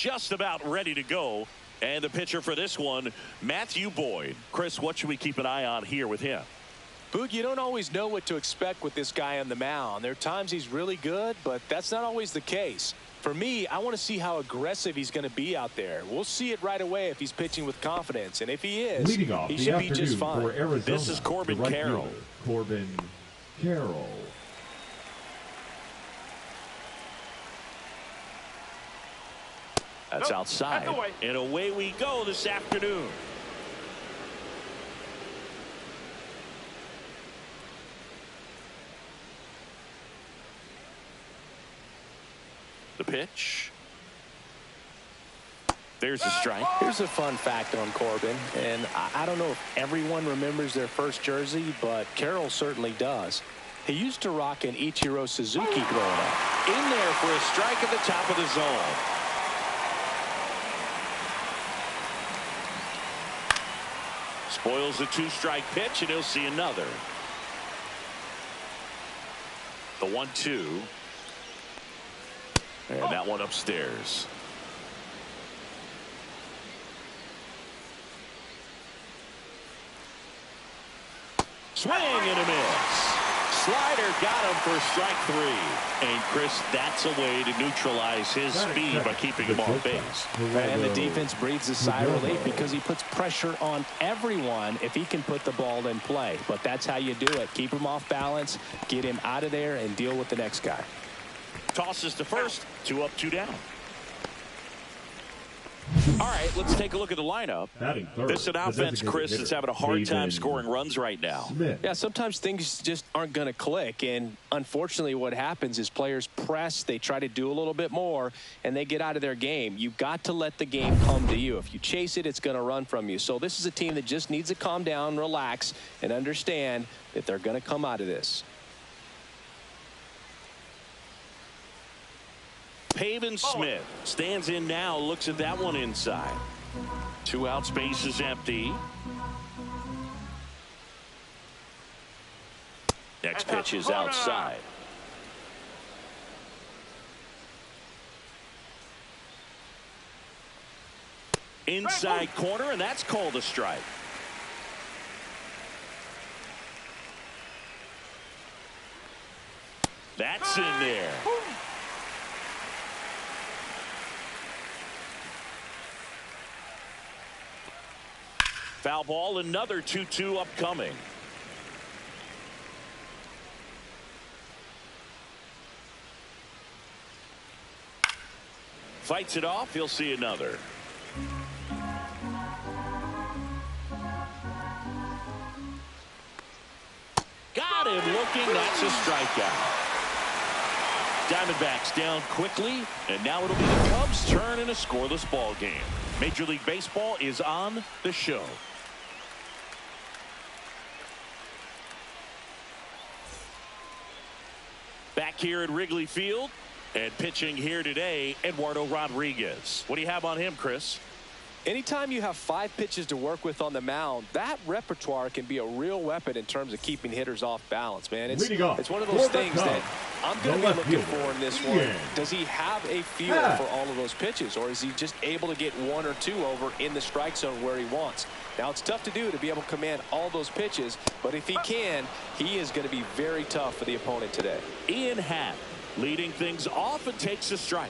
just about ready to go. And the pitcher for this one, Matthew Boyd. Chris, what should we keep an eye on here with him? Boog, you don't always know what to expect with this guy on the mound. There are times he's really good, but that's not always the case. For me, I want to see how aggressive he's going to be out there. We'll see it right away if he's pitching with confidence. And if he is, he should be just fine. For Arizona, this is Corbin Carroll. Corbin Carroll. That's outside. And away we go this afternoon. The pitch. There's a strike. Here's a fun fact on Corbin, and I don't know if everyone remembers their first jersey, but Carroll certainly does. He used to rock an Ichiro Suzuki growing up. In there for a strike at the top of the zone. Spoils the 2-strike pitch, and he'll see another. The 1-2. And that one upstairs. Swing and a miss. Slider got him for strike 3. And Chris, that's a way to neutralize his speed by keeping him off base. And the defense breathes a sigh of relief because he puts pressure on everyone if he can put the ball in play. But that's how you do it. Keep him off balance, get him out of there, and deal with the next guy. Tosses to first. 2 up, 2 down. All right, let's take a look at the lineup. This is an offense, Chris, that's having a hard time scoring runs right now. Yeah, sometimes things just aren't going to click, and unfortunately what happens is players press, they try to do a little bit more, and they get out of their game. You've got to let the game come to you. If you chase it, it's going to run from you. So this is a team that just needs to calm down, relax, and understand that they're going to come out of this. Pavin Smith stands in now, looks at that one inside. 2 outs, base is empty. Next pitch is outside. Inside corner, and that's called a strike. That's in there. Foul ball, another 2-2 upcoming. Fights it off, he'll see another. Got him looking, that's a strikeout. Diamondbacks down quickly, and now it'll be the Cubs' turn in a scoreless ball game. Major League Baseball is on the show. Back here at Wrigley Field, and pitching here today, Eduardo Rodriguez. What do you have on him, Chris? Anytime you have 5 pitches to work with on the mound, that repertoire can be a real weapon in terms of keeping hitters off balance, man. It's one of those things that I'm going to be looking for in this one. Does he have a feel for all of those pitches, or is he just able to get 1 or 2 over in the strike zone where he wants? Now, it's tough to do to be able to command all those pitches, but if he can, he is going to be very tough for the opponent today. Ian Happ leading things off and takes a strike.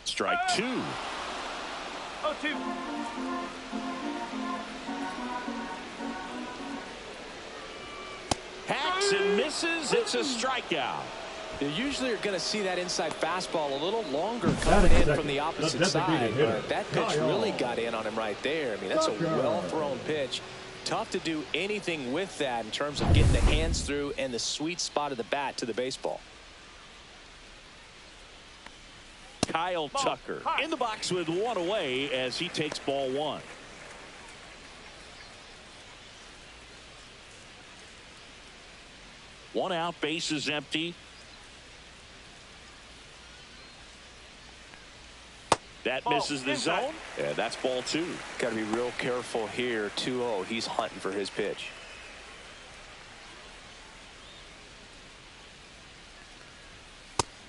Strike 2. 0-2. Hacks and misses. It's a strikeout. You usually are going to see that inside fastball a little longer coming in from the opposite side. But that pitch really got in on him right there. I mean, that's a well-thrown pitch. Tough to do anything with that in terms of getting the hands through and the sweet spot of the bat to the baseball. Kyle Tucker in the box with 1 away as he takes ball 1. One out, base is empty. That misses the zone. Yeah, that's ball 2. Got to be real careful here. 2-0. He's hunting for his pitch.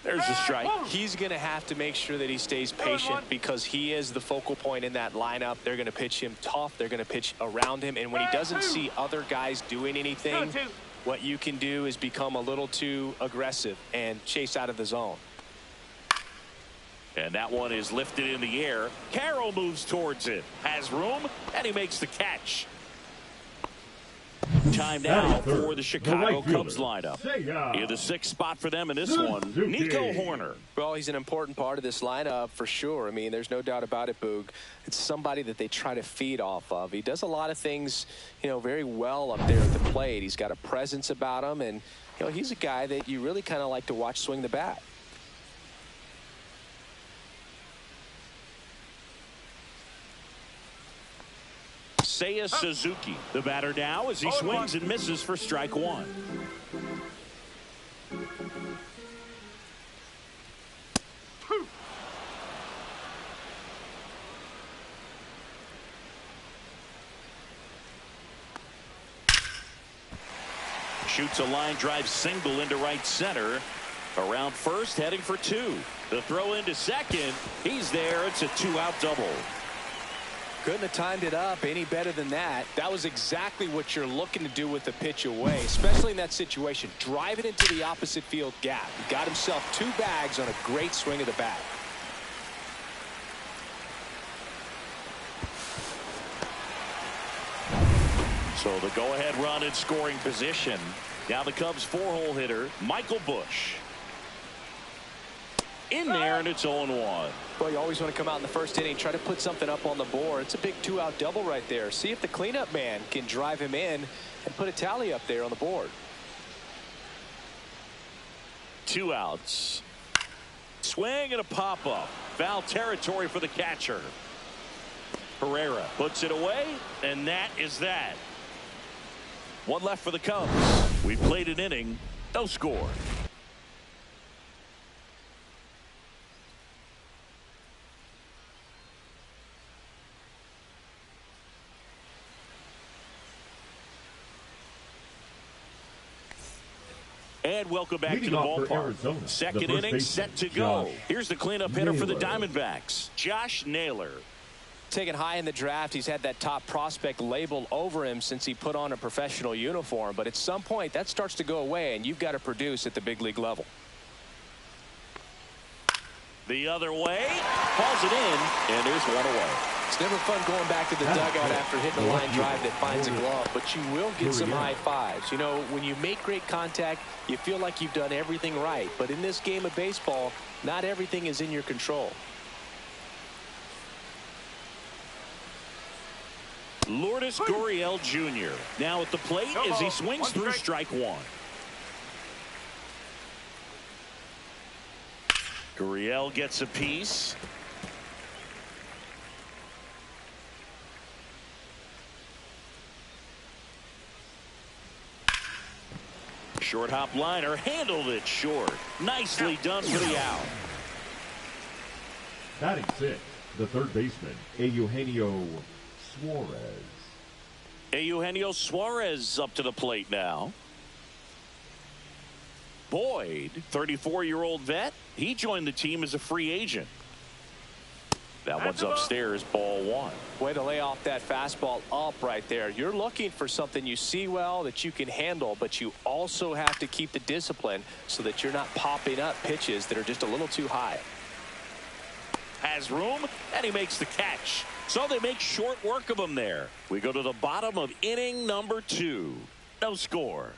There's a strike. He's going to have to make sure that he stays patient because he is the focal point in that lineup. They're going to pitch him tough. They're going to pitch around him. And when he doesn't see other guys doing anything, what you can do is become a little too aggressive and chase out of the zone. And that one is lifted in the air. Carroll moves towards it. Has room, and he makes the catch. Time now for the Chicago Cubs lineup. In the sixth spot for them in this one, Nico Hoerner. Well, he's an important part of this lineup for sure. I mean, there's no doubt about it, Boog. It's somebody that they try to feed off of. He does a lot of things, you know, very well up there at the plate. He's got a presence about him, and, you know, he's a guy that you really kind of like to watch swing the bat. Seiya Suzuki, the batter now as he swings and misses for strike one. Shoots a line drive single into right center. Around first, heading for two. The throw into second. He's there. It's a two-out double. Couldn't have timed it up any better than that. That was exactly what you're looking to do with the pitch away, especially in that situation. Drive it into the opposite field gap. He got himself 2 bags on a great swing of the bat. So the go-ahead run in scoring position. Now the Cubs 4-hole hitter, Michael Busch. In there, and it's 0-1. Well, you always want to come out in the first inning, try to put something up on the board. It's a big 2-out double right there. See if the cleanup man can drive him in and put a tally up there on the board. 2 outs. Swing and a pop-up. Foul territory for the catcher. Herrera puts it away, and that is that. 1 left for the Cubs. We played an inning, no score. And welcome back to the ballpark. Second inning set to go. Here's the cleanup hitter for the Diamondbacks, Josh Naylor. Taken high in the draft, he's had that top prospect label over him since he put on a professional uniform. But at some point, that starts to go away, and you've got to produce at the big league level. The other way, hauls it in, and there's 1 away. It's never fun going back to the dugout after hitting a line drive that finds a glove, but you will get some high fives. You know, when you make great contact, you feel like you've done everything right. But in this game of baseball, not everything is in your control. Lourdes Gurriel Jr. now at the plate as he swings through strike 1. Gurriel gets a piece. Short hop liner, handled it short. Nicely done for the out. Batting 6, the third baseman, Eugenio Suarez. Eugenio Suarez up to the plate now. Boyd, 34-year-old vet, he joined the team as a free agent. That one's upstairs, ball 1. Way to lay off that fastball up right there. You're looking for something you see well that you can handle, but you also have to keep the discipline so that you're not popping up pitches that are just a little too high. Has room, and he makes the catch. So they make short work of him there. We go to the bottom of inning number 2. No score.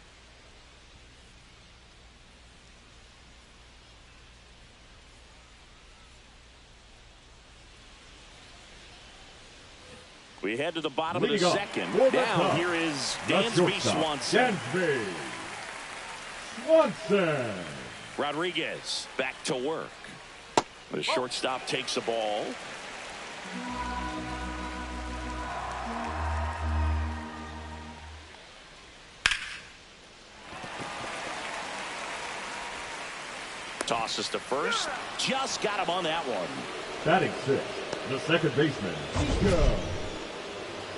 We head to the bottom of the second. Now here is Dansby Swanson. Dansby Swanson. Rodriguez back to work. The shortstop takes the ball. Tosses to first. Just got him on that one. Batting 6, the second baseman, Nico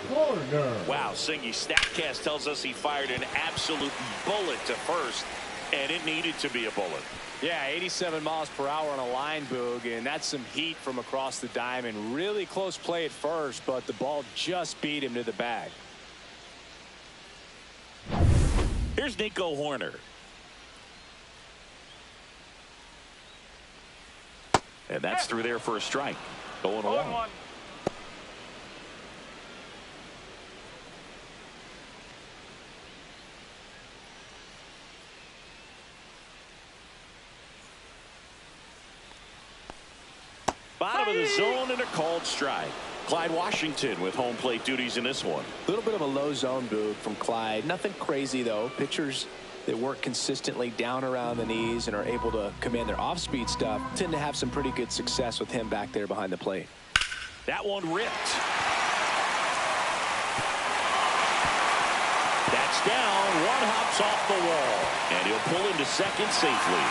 Hoerner. Wow, Singy, StatCast tells us he fired an absolute bullet to first. And it needed to be a bullet. Yeah, 87 miles per hour on a line, Boog, and that's some heat from across the diamond. Really close play at first, but the ball just beat him to the bag. Here's Nico Hoerner. And that's through there for a strike. Going along. Bottom of the zone and a called strike. Clyde Washington with home plate duties in this one. A little bit of a low zone, Boog, from Clyde. Nothing crazy, though. Pitchers that work consistently down around the knees and are able to command their off-speed stuff tend to have some pretty good success with him back there behind the plate. That one ripped. That's down. One hops off the wall. And he'll pull into second safely.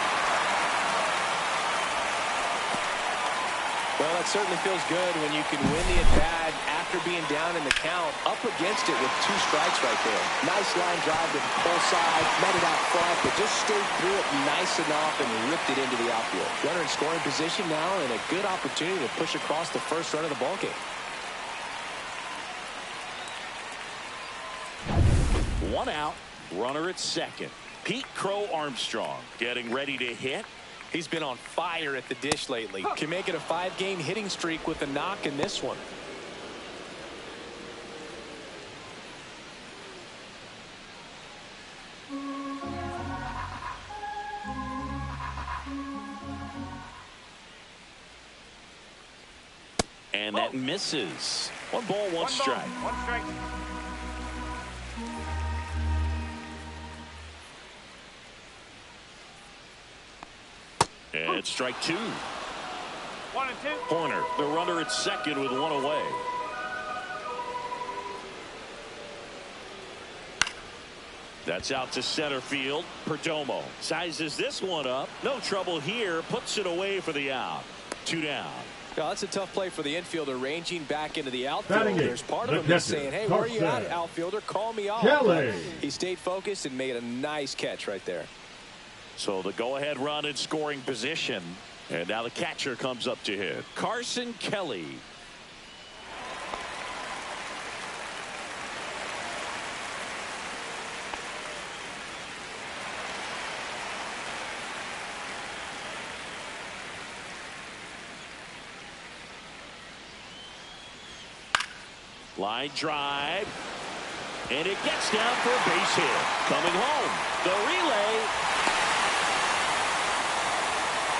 Well, that certainly feels good when you can win the at-bat after being down in the count, up against it with 2 strikes right there. Nice line drive to the pull side, met it out front, but just stayed through it nice enough and ripped it into the outfield. Runner in scoring position now and a good opportunity to push across the first run of the ballgame. 1 out, runner at second. Pete Crow Armstrong getting ready to hit. He's been on fire at the dish lately. Can make it a 5-game hitting streak with a knock in this one. And that misses. 1 ball, 1 strike. 1 strike. And it's strike 2. 1 and 2. Hoerner, the runner at second with 1 away. That's out to center field. Perdomo sizes this one up. No trouble here. Puts it away for the out. 2 down. Well, that's a tough play for the infielder, ranging back into the outfield. There's part of him that's saying, hey, where are you at, outfielder? Call me off. He stayed focused and made a nice catch right there. So the go-ahead run in scoring position. And now the catcher comes up to hit. Carson Kelly. Line drive. And it gets down for a base hit. Coming home. The relay.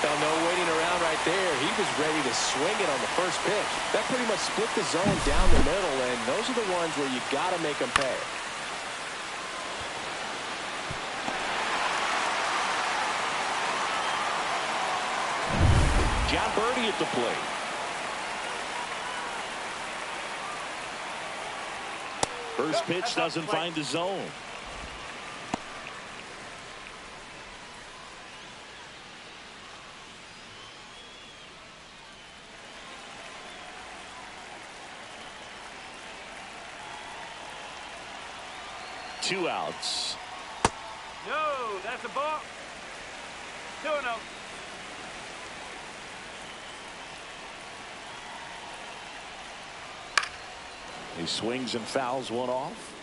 Well, no waiting around right there. He was ready to swing it on the first pitch. That pretty much split the zone down the middle, and those are the ones where you got to make them pay. Jon Berti at the plate. First pitch doesn't find the zone. Two outs. No, that's a ball. 2-0. He swings and fouls one off.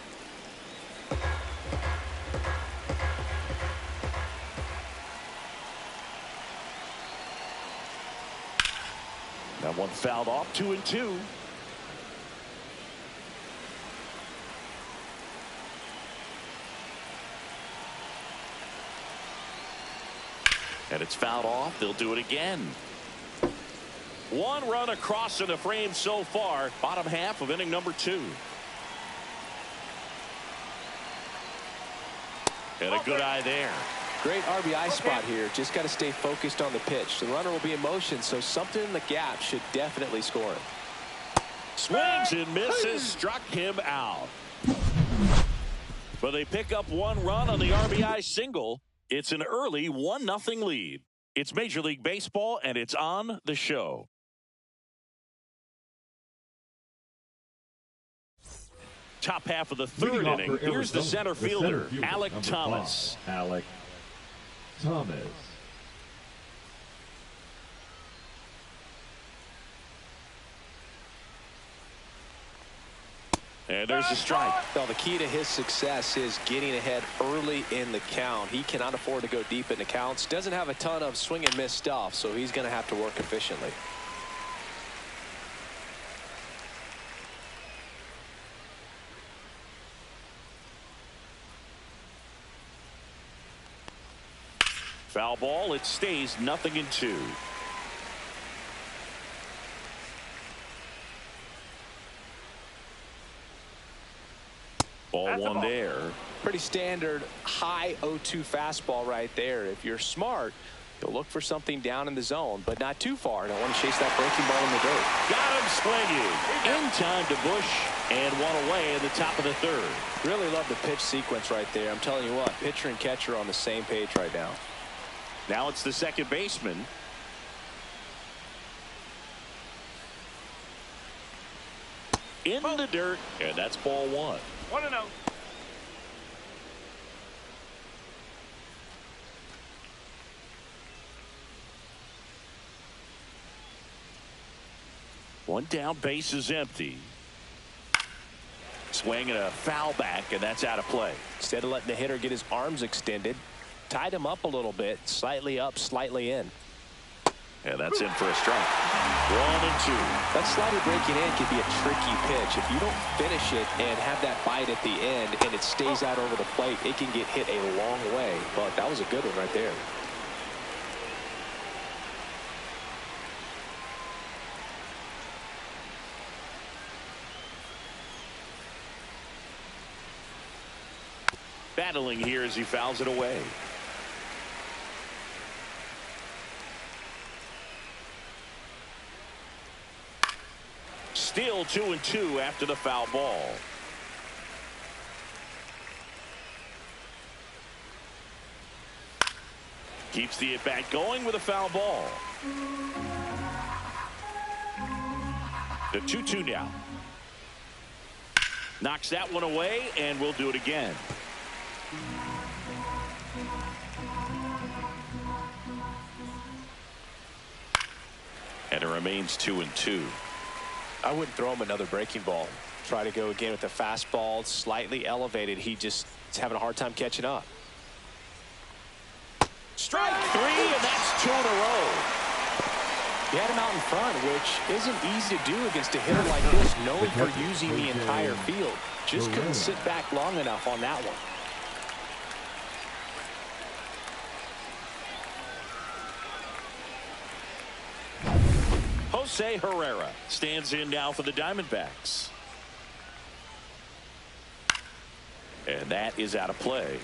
That one fouled off. 2-2. And it's fouled off. They'll do it again. 1 run across in the frame so far. Bottom half of inning number 2. And a good eye there. Great RBI spot here. Just got to stay focused on the pitch. The runner will be in motion, so something in the gap should definitely score him. Swings and misses. Struck him out. But they pick up 1 run on the RBI single. It's an early 1-0 lead. It's Major League Baseball, and it's on the show. Top half of the 3rd inning. Here's the center fielder, Alek Thomas. Alek Thomas. And there's a strike. Well, the key to his success is getting ahead early in the count. He cannot afford to go deep in the counts. Doesn't have a ton of swing and miss stuff, so he's going to have to work efficiently. Foul ball. It stays 0-2. Ball one there. Pretty standard high 0-2 fastball right there. If you're smart, you'll look for something down in the zone, but not too far. Don't want to chase that breaking ball in the dirt. Got him swinging. In time to Bush, and one away in the top of the third. Really love the pitch sequence right there. I'm telling you what, pitcher and catcher are on the same page right now. Now it's the second baseman. In the dirt, and that's ball one. 1-0. One down, base is empty. Swing and a foul back, and that's out of play. Instead of letting the hitter get his arms extended, tied him up a little bit, slightly up, slightly in. And that's in for a strike. 1-2. That slider breaking in can be a tricky pitch. If you don't finish it and have that bite at the end and it stays out over the plate, it can get hit a long way. But that was a good one right there. Battling here as he fouls it away. Still 2-2 after the foul ball. Keeps the at-bat going with a foul ball. The 2-2 now. Knocks that one away, and we'll do it again. And it remains 2-2. I wouldn't throw him another breaking ball. Try to go again with the fastball, slightly elevated. He just is having a hard time catching up. Strike three, and that's 2 in a row. He had him out in front, which isn't easy to do against a hitter like this, known for using the entire field. Just couldn't sit back long enough on that one. Jose Herrera stands in now for the Diamondbacks. And that is out of play.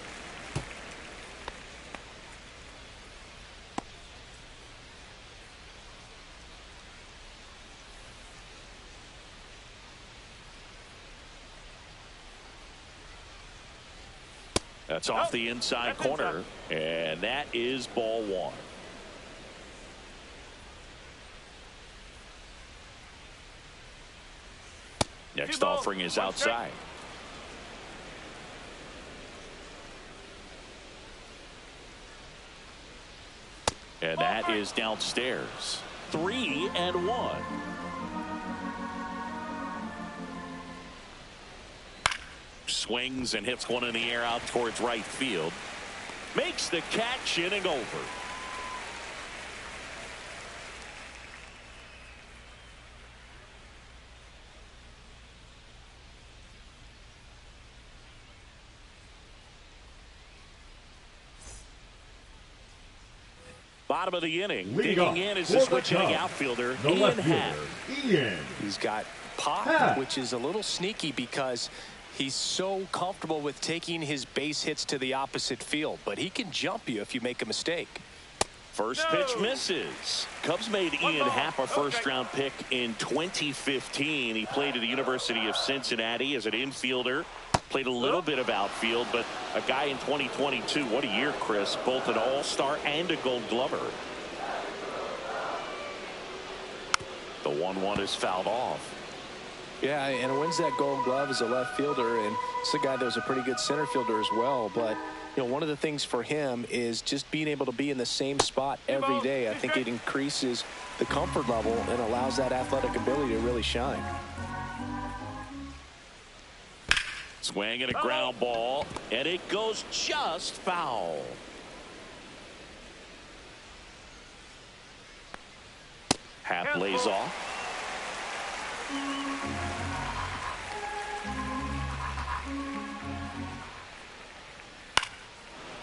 That's off the inside corner, and that is ball one. Next offering is outside. And that is downstairs. 3-1. Swings and hits one in the air out towards right field. Makes the catch, inning over. Bottom of the inning. Digging in is the switch-hitting outfielder, Ian Happ. He's got pop, which is a little sneaky because he's so comfortable with taking his base hits to the opposite field, but he can jump you if you make a mistake. First pitch misses. Cubs made Ian Happ a first-round pick in 2015. He played at the University of Cincinnati as an infielder. Played a little bit of outfield, but a guy in 2022. What a year, Chris. Both an all-star and a gold glover. The 1-1 is fouled off. Yeah, and wins that Gold Glove as a left fielder, and it's a guy that was a pretty good center fielder as well. But one of the things for him is just being able to be in the same spot every day. I think it increases the comfort level and allows that athletic ability to really shine. Swing and a ground ball, and it goes just foul. Happ lays off.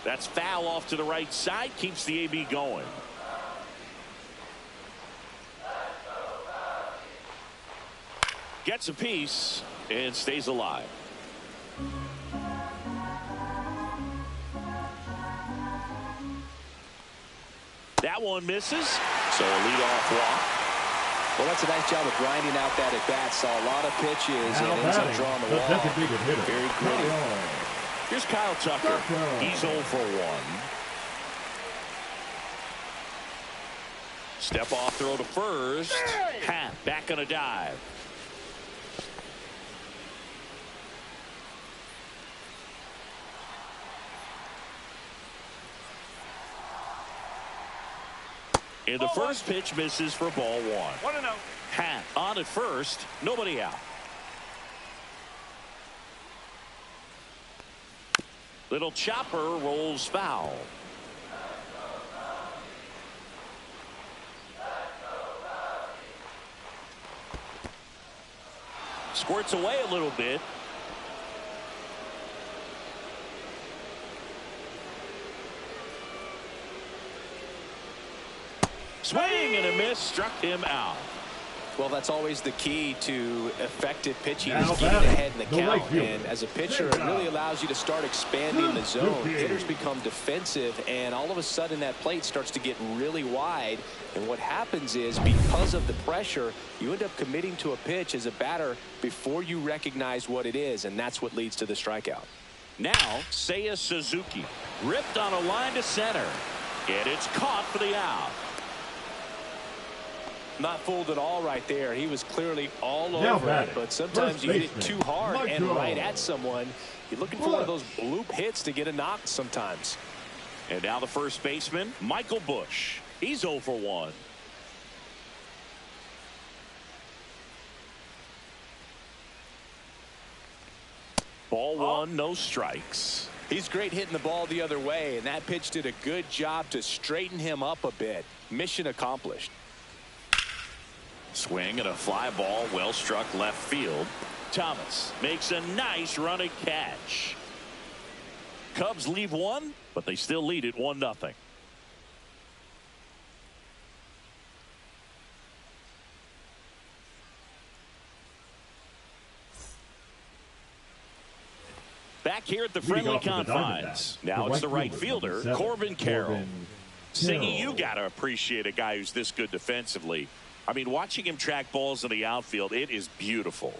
That's foul off to the right side, keeps the AB going. Gets a piece and stays alive. That one misses, so a leadoff walk. Well, that's a nice job of grinding out that at bat. Saw a lot of pitches and ends up drawing the wall. Very gritty. Here's Kyle Tucker. He's 0 for 1. Step off throw to first. Happ back on a dive. And the first pitch misses for ball 1. 1-0. Happ on at first, nobody out. Little chopper rolls foul. Squirts away a little bit. Swing and a miss, struck him out. Well, that's always the key to effective pitching, is getting ahead in the count. And as a pitcher, it really allows you to start expanding the zone. Hitters become defensive, and all of a sudden that plate starts to get really wide. And what happens is, because of the pressure, you end up committing to a pitch as a batter before you recognize what it is, and that's what leads to the strikeout. Now, Seiya Suzuki ripped on a line to center, and it's caught for the out. Not fooled at all right there. He was clearly all over it, but sometimes you hit it too hard and right at someone. You're looking for one of those bloop hits to get a knock sometimes. And now the first baseman, Michael Busch. He's 0 for 1. Ball 1, no strikes. He's great hitting the ball the other way, and that pitch did a good job to straighten him up a bit. Mission accomplished. Swing and a fly ball, well struck left field. Thomas makes a nice running catch. Cubs leave one, but they still lead it 1-0. Back here at the friendly confines. Now it's the right fielder, Corbin Carroll. Singy, you got to appreciate a guy who's this good defensively. I mean, watching him track balls in the outfield, it is beautiful.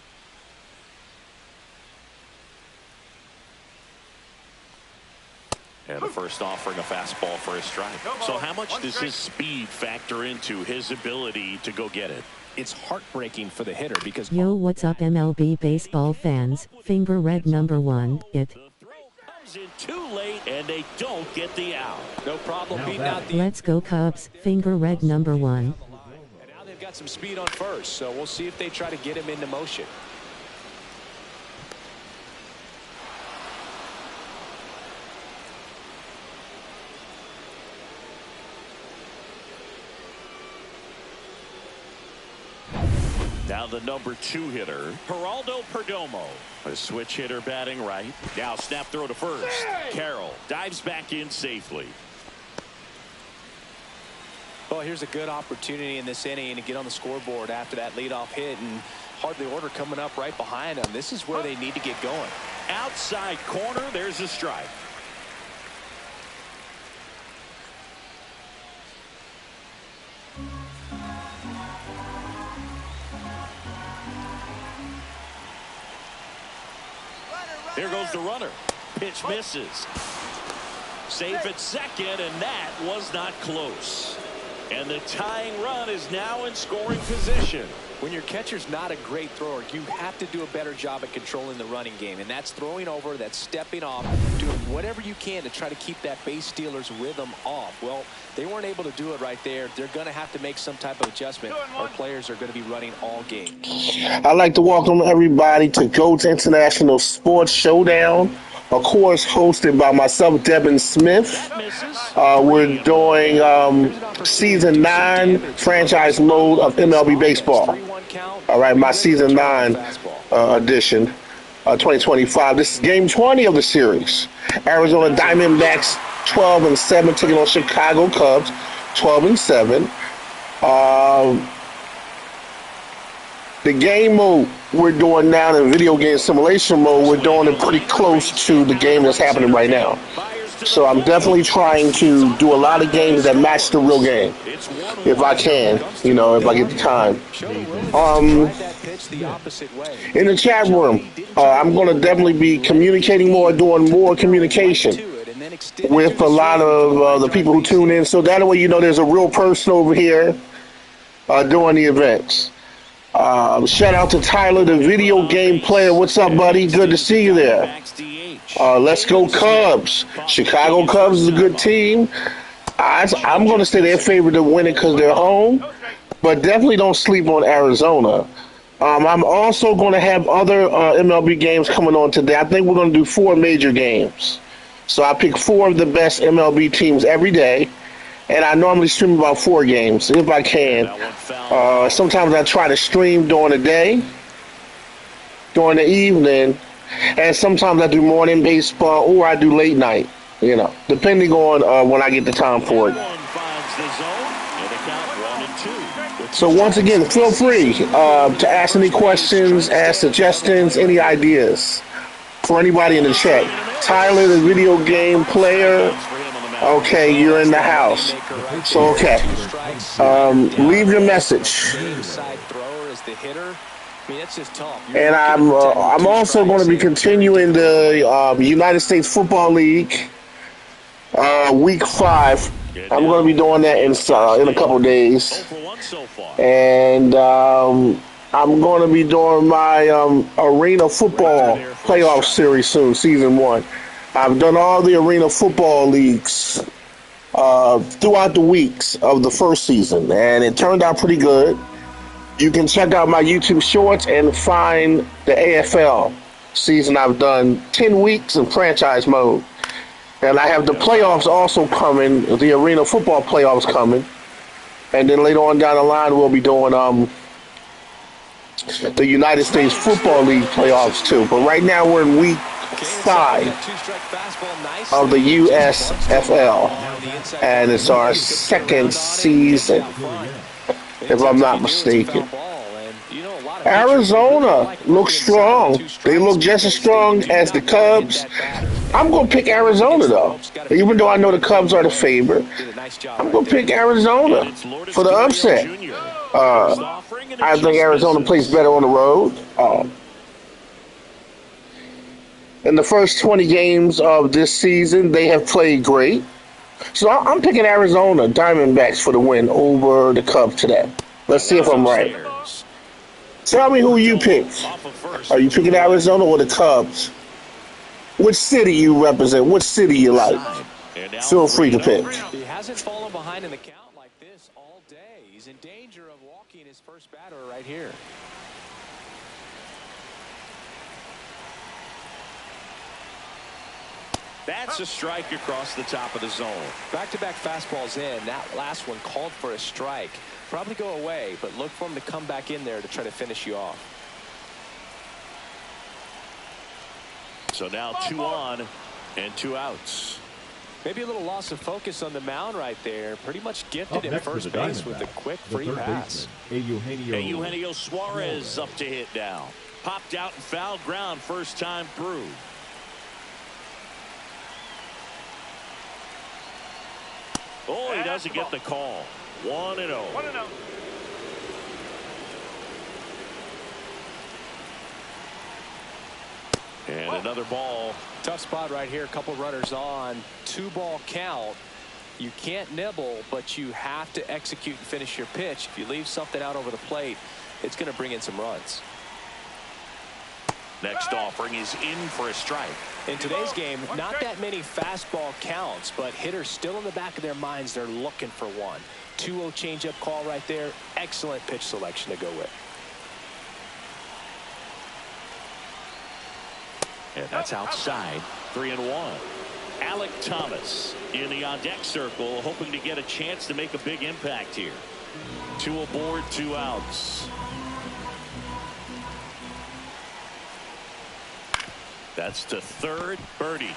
And the first offering a fastball for a strike. So how much does his speed factor into his ability to go get it? It's heartbreaking for the hitter because... Yo, what's up, MLB baseball fans? Finger red #1, it. The throw comes in too late, and they don't get the out. No problem beating out the... Let's go Cubs, finger red #1. And now they've got some speed on first, so we'll see if they try to get him into motion. Now the number 2 hitter, Geraldo Perdomo. A switch hitter batting right. Now snap throw to first. Carroll dives back in safely. Well, here's a good opportunity in this inning to get on the scoreboard after that leadoff hit, and hardly order coming up right behind them. This is where they need to get going. Outside corner, there's a strike. Here goes the runner. Pitch misses. Safe at second, and that was not close. And the tying run is now in scoring position. When your catcher's not a great thrower, you have to do a better job at controlling the running game. And that's throwing over, that's stepping off, doing whatever you can to try to keep that base stealer's rhythm off. Well, they weren't able to do it right there. They're going to have to make some type of adjustment, or players are going to be running all game. I'd like to welcome everybody to GOAT's International Sports Showdown. Of course, hosted by myself, Devin Smith. We're doing Season 9 franchise mode of MLB Baseball. All right, my Season 9 edition, 2025. This is Game 20 of the series. Arizona Diamondbacks 12-7 taking on Chicago Cubs 12-7. The game mode we're doing now in video game simulation mode, we're doing it pretty close to the game that's happening right now. So I'm definitely trying to do a lot of games that match the real game, if I can, if I get the time. In the chat room, I'm going to definitely be communicating more, doing more communication with a lot of the people who tune in. So that way, there's a real person over here doing the events. Shout out to Tyler, the video game player. What's up, buddy? Good to see you there. Let's go Cubs. Chicago Cubs is a good team. I'm going to say they're favored to win it because they're home, but definitely don't sleep on Arizona. I'm also going to have other MLB games coming on today. I think we're going to do 4 major games. So I pick 4 of the best MLB teams every day. And I normally stream about 4 games, if I can. Sometimes I try to stream during the day, during the evening, and sometimes I do morning baseball or I do late night, depending on when I get the time for it. So once again, feel free to ask any questions, ask suggestions, any ideas for anybody in the chat. Tyler, the video game player. Okay, you're in the house. So, okay. Leave your message. And I'm also going to be continuing the United States Football League Week 5. I'm going to be doing that in a couple days. And I'm going to be doing my Arena Football Playoff Series soon, Season 1. I've done all the Arena Football Leagues throughout the weeks of the first season, and it turned out pretty good. You can check out my YouTube shorts and find the AFL season. I've done 10 weeks in franchise mode. And I have the playoffs also coming, the Arena Football playoffs coming. And then later on down the line, we'll be doing the United States Football League playoffs too. But right now we're in week 5 of the USFL, and it's our second season, if I'm not mistaken. Arizona looks strong. They look just as strong as the Cubs. I'm going to pick Arizona, though. Even though I know the Cubs are the favorite, I'm going to pick Arizona for the upset. I think Arizona plays better on the road. In the first 20 games of this season, they have played great. So I'm picking Arizona Diamondbacks for the win over the Cubs today. Let's see if I'm right. Tell me who you picked. Are you picking Arizona or the Cubs? Which city you represent? Which city you like? Feel free to pick. He hasn't fallen behind in the count like this all day. He's in danger of walking his first batter right here. That's a strike across the top of the zone. Back-to-back fastballs in. That last one called for a strike. Probably go away, but look for him to come back in there to try to finish you off. So now 2 on and 2 outs. Maybe a little loss of focus on the mound right there. Pretty much gifted at first base with a quick free pass. Eugenio Suarez up to hit now. Popped out and foul ground first time through. Oh, he doesn't get the call. 1-0. 1-0. And another ball. Tough spot right here. A couple runners on. 2-ball count. You can't nibble, but you have to execute and finish your pitch. If you leave something out over the plate, it's going to bring in some runs. Next offering is in for a strike. In today's game, not that many fastball counts, but hitters still in the back of their minds, they're looking for one. 2-0 changeup call right there. Excellent pitch selection to go with. And that's outside. 3-1. Alek Thomas in the on-deck circle, hoping to get a chance to make a big impact here. 2 aboard, 2 outs. That's to third. Birdie.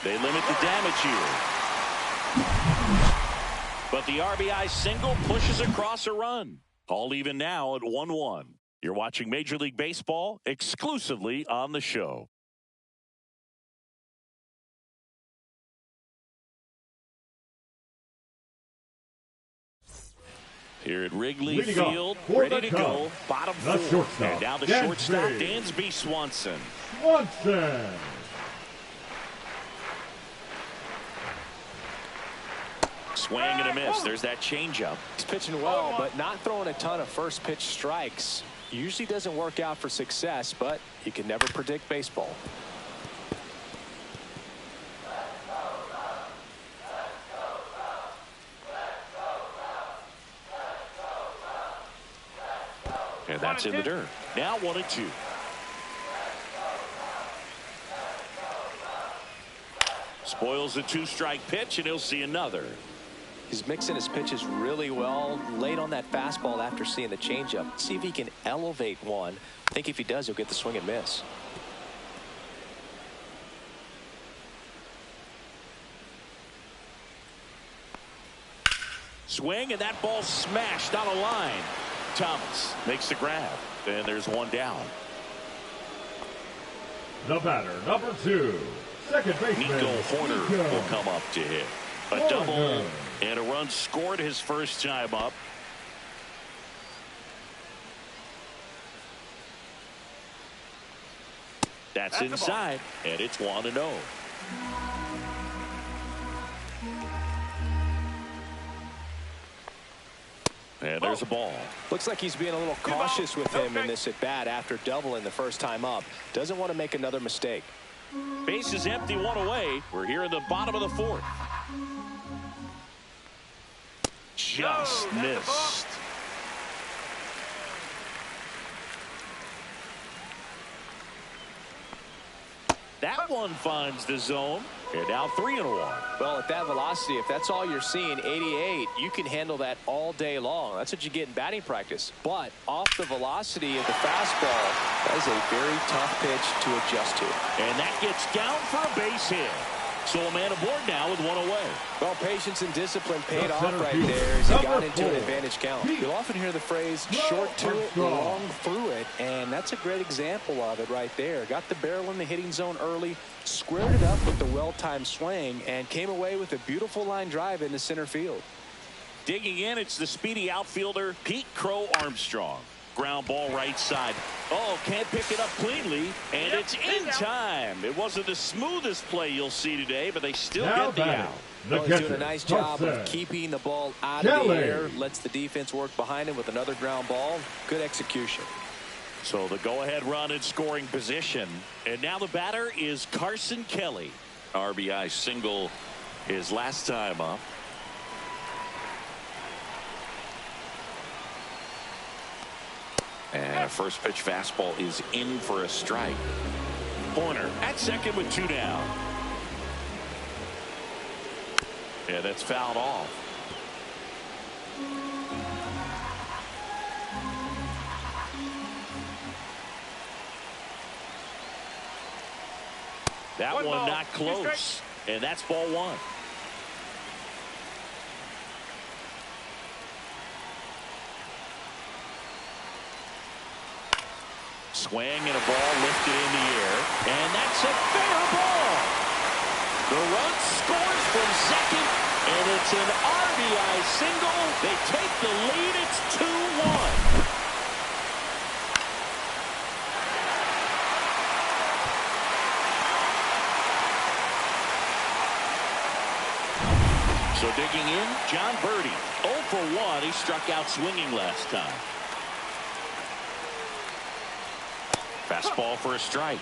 They limit the damage here. But the RBI single pushes across a run. All even now at 1-1. You're watching Major League Baseball exclusively on the show. Here at Wrigley Field, ready to go, bottom 4. And now the shortstop, Dansby Swanson. Swing and a miss. There's that changeup. He's pitching well, but not throwing a ton of first pitch strikes. Usually doesn't work out for success, but you can never predict baseball. And that's in the dirt. Now 1-2. Spoils the 2-strike pitch, and he'll see another. He's mixing his pitches really well. Late on that fastball after seeing the changeup. See if he can elevate one. I think if he does, he'll get the swing and miss. Swing, and that ball smashed on a line. Thomas makes the grab, and there's one down. The batter, number 2, second baseman Nico Hoerner will come up to hit. A double and a run scored his first time up. That's inside, and it's 1-0. And there's a ball. Looks like he's being a little cautious with him in this at bat after doubling the first time up. Doesn't want to make another mistake. Base is empty, 1 away. We're here in the bottom of the 4th. Just missed. That one finds the zone. And now 3-1. Well, at that velocity, if that's all you're seeing, 88, you can handle that all day long. That's what you get in batting practice. But off the velocity of the fastball, that is a very tough pitch to adjust to. And that gets down for a base hit. So a man aboard now with 1 away. Well, patience and discipline paid off right there as he got into an advantage count. You'll often hear the phrase, short to it, long through it, and that's a great example of it right there. Got the barrel in the hitting zone early, squared it up with the well-timed swing, and came away with a beautiful line drive into center field. Digging in, it's the speedy outfielder, Pete Crow Armstrong. Ground ball right side. Oh, can't pick it up cleanly, and it's in time. It wasn't the smoothest play you'll see today, but they still get the out. Well, he's doing a nice job of keeping the ball out of the air. Lets the defense work behind him with another ground ball. Good execution. So the go-ahead run in scoring position. And now the batter is Carson Kelly. RBI single his last time up. And a first pitch fastball is in for a strike. Hoerner at second with 2 down. Yeah, that's fouled off. That one not close. And that's ball 1. Swing and a ball lifted in the air. And that's a fair ball. The run scores from second. And it's an RBI single. They take the lead. It's 2-1. So So digging in, John Birdie. 0 for 1. He struck out swinging last time. Fastball for a strike.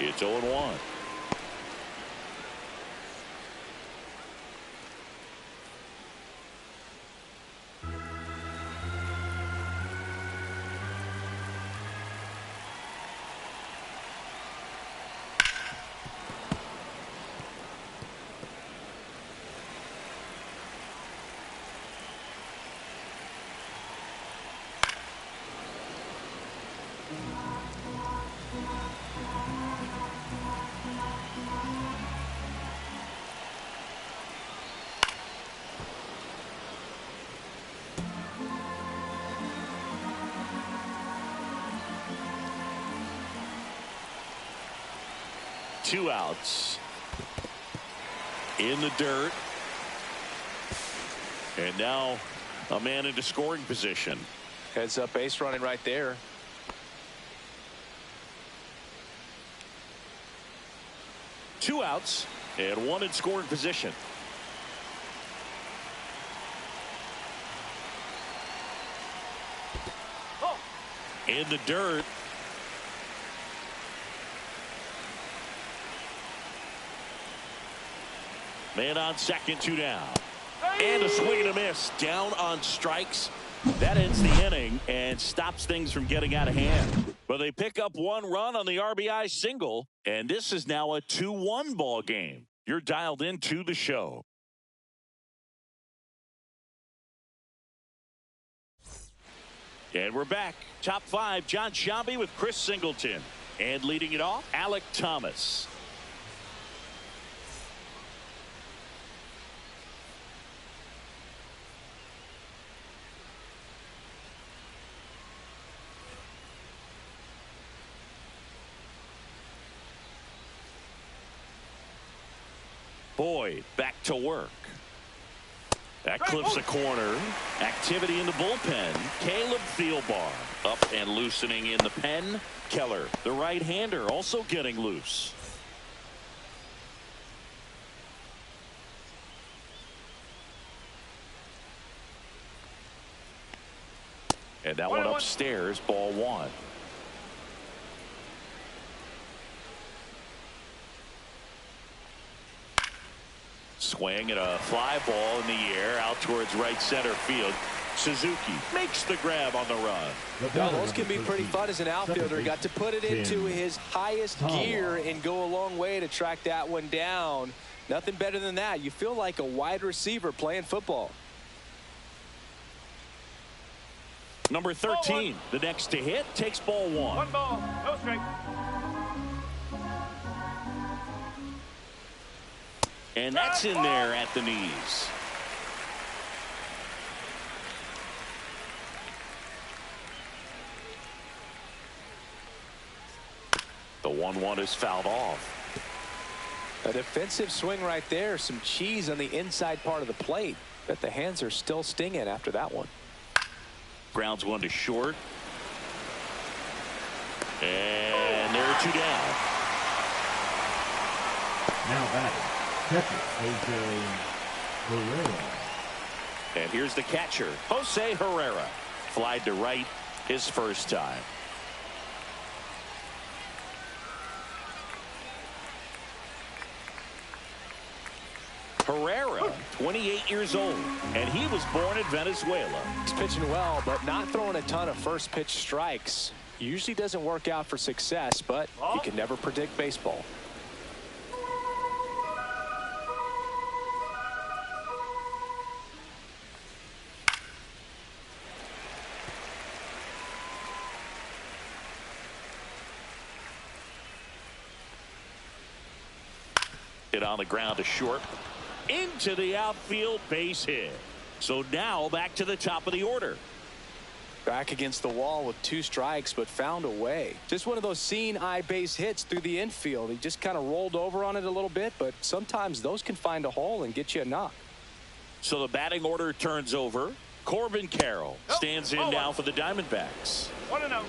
It's 0-1. Two outs. In the dirt. And now a man into scoring position. Heads up base running right there. Two outs and one in scoring position. In the dirt. Man on second, 2 down. And a swing and a miss. Down on strikes. That ends the inning and stops things from getting out of hand. But they pick up 1 run on the RBI single. And this is now a 2-1 ball game. You're dialed into the show. And we're back. Top 5, Jon Sciambi with Chris Singleton. And leading it off, Alek Thomas. Boyd back to work. That clips a corner. Activity in the bullpen. Caleb Thielbar up and loosening in the pen. Keller, the right-hander, also getting loose. And that one upstairs, ball 1. Swing and a fly ball in the air out towards right center field. Suzuki makes the grab on the run. Now, those can be pretty fun as an outfielder. Got to put it into his highest gear and go a long way to track that one down. Nothing better than that. You feel like a wide receiver playing football. Number 13, the next to hit, takes ball 1. 1 ball, no strike. And that's in there at the knees. The 1-1 is fouled off. A defensive swing right there. Some cheese on the inside part of the plate. Bet the hands are still stinging after that one. Grounds 1 to short. And there are 2 down. Now batting. Catcher, Jose Herrera. And here's the catcher, Jose Herrera. Flied to right his first time. Herrera, 28 years old, and he was born in Venezuela. He's pitching well, but not throwing a ton of first pitch strikes. Usually doesn't work out for success, but you can never predict baseball. Hit on the ground to short. Into the outfield, base hit. So now back to the top of the order. Back against the wall with 2 strikes, but found a way. Just one of those seeing eye base hits through the infield. He just kind of rolled over on it a little bit, but sometimes those can find a hole and get you a knock. So the batting order turns over. Corbin Carroll stands in now for the Diamondbacks. 1-0.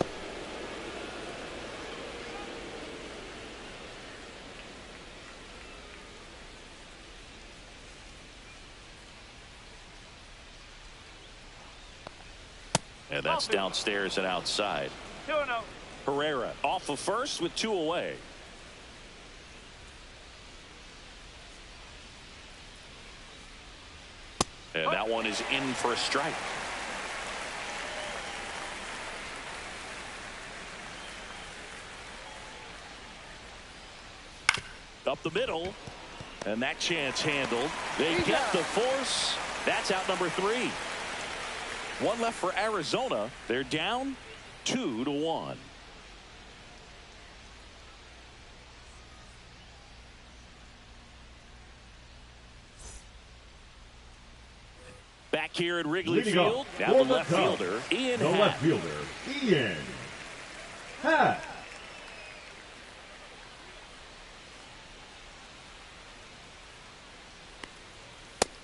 And that's downstairs and outside. 2-0. Herrera off of first with 2 away. And that one is in for a strike. Up the middle. And that chance handled. They get the force. That's out number 3. 1 left for Arizona. They're down 2-1. Back here at Wrigley Field. Now the left fielder, Ian Happ. The left fielder, Ian Happ.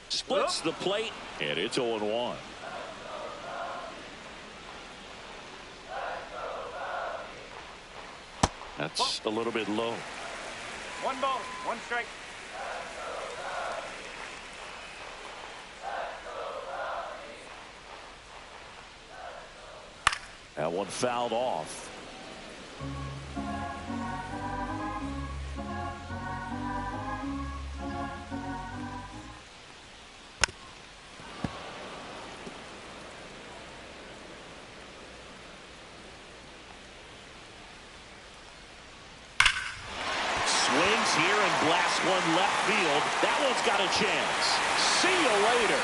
Splits the plate, and it's 0-1. That's a little bit low. 1 ball, 1 strike. That one fouled off. Swings here and blasts one left field. That one's got a chance. See you later.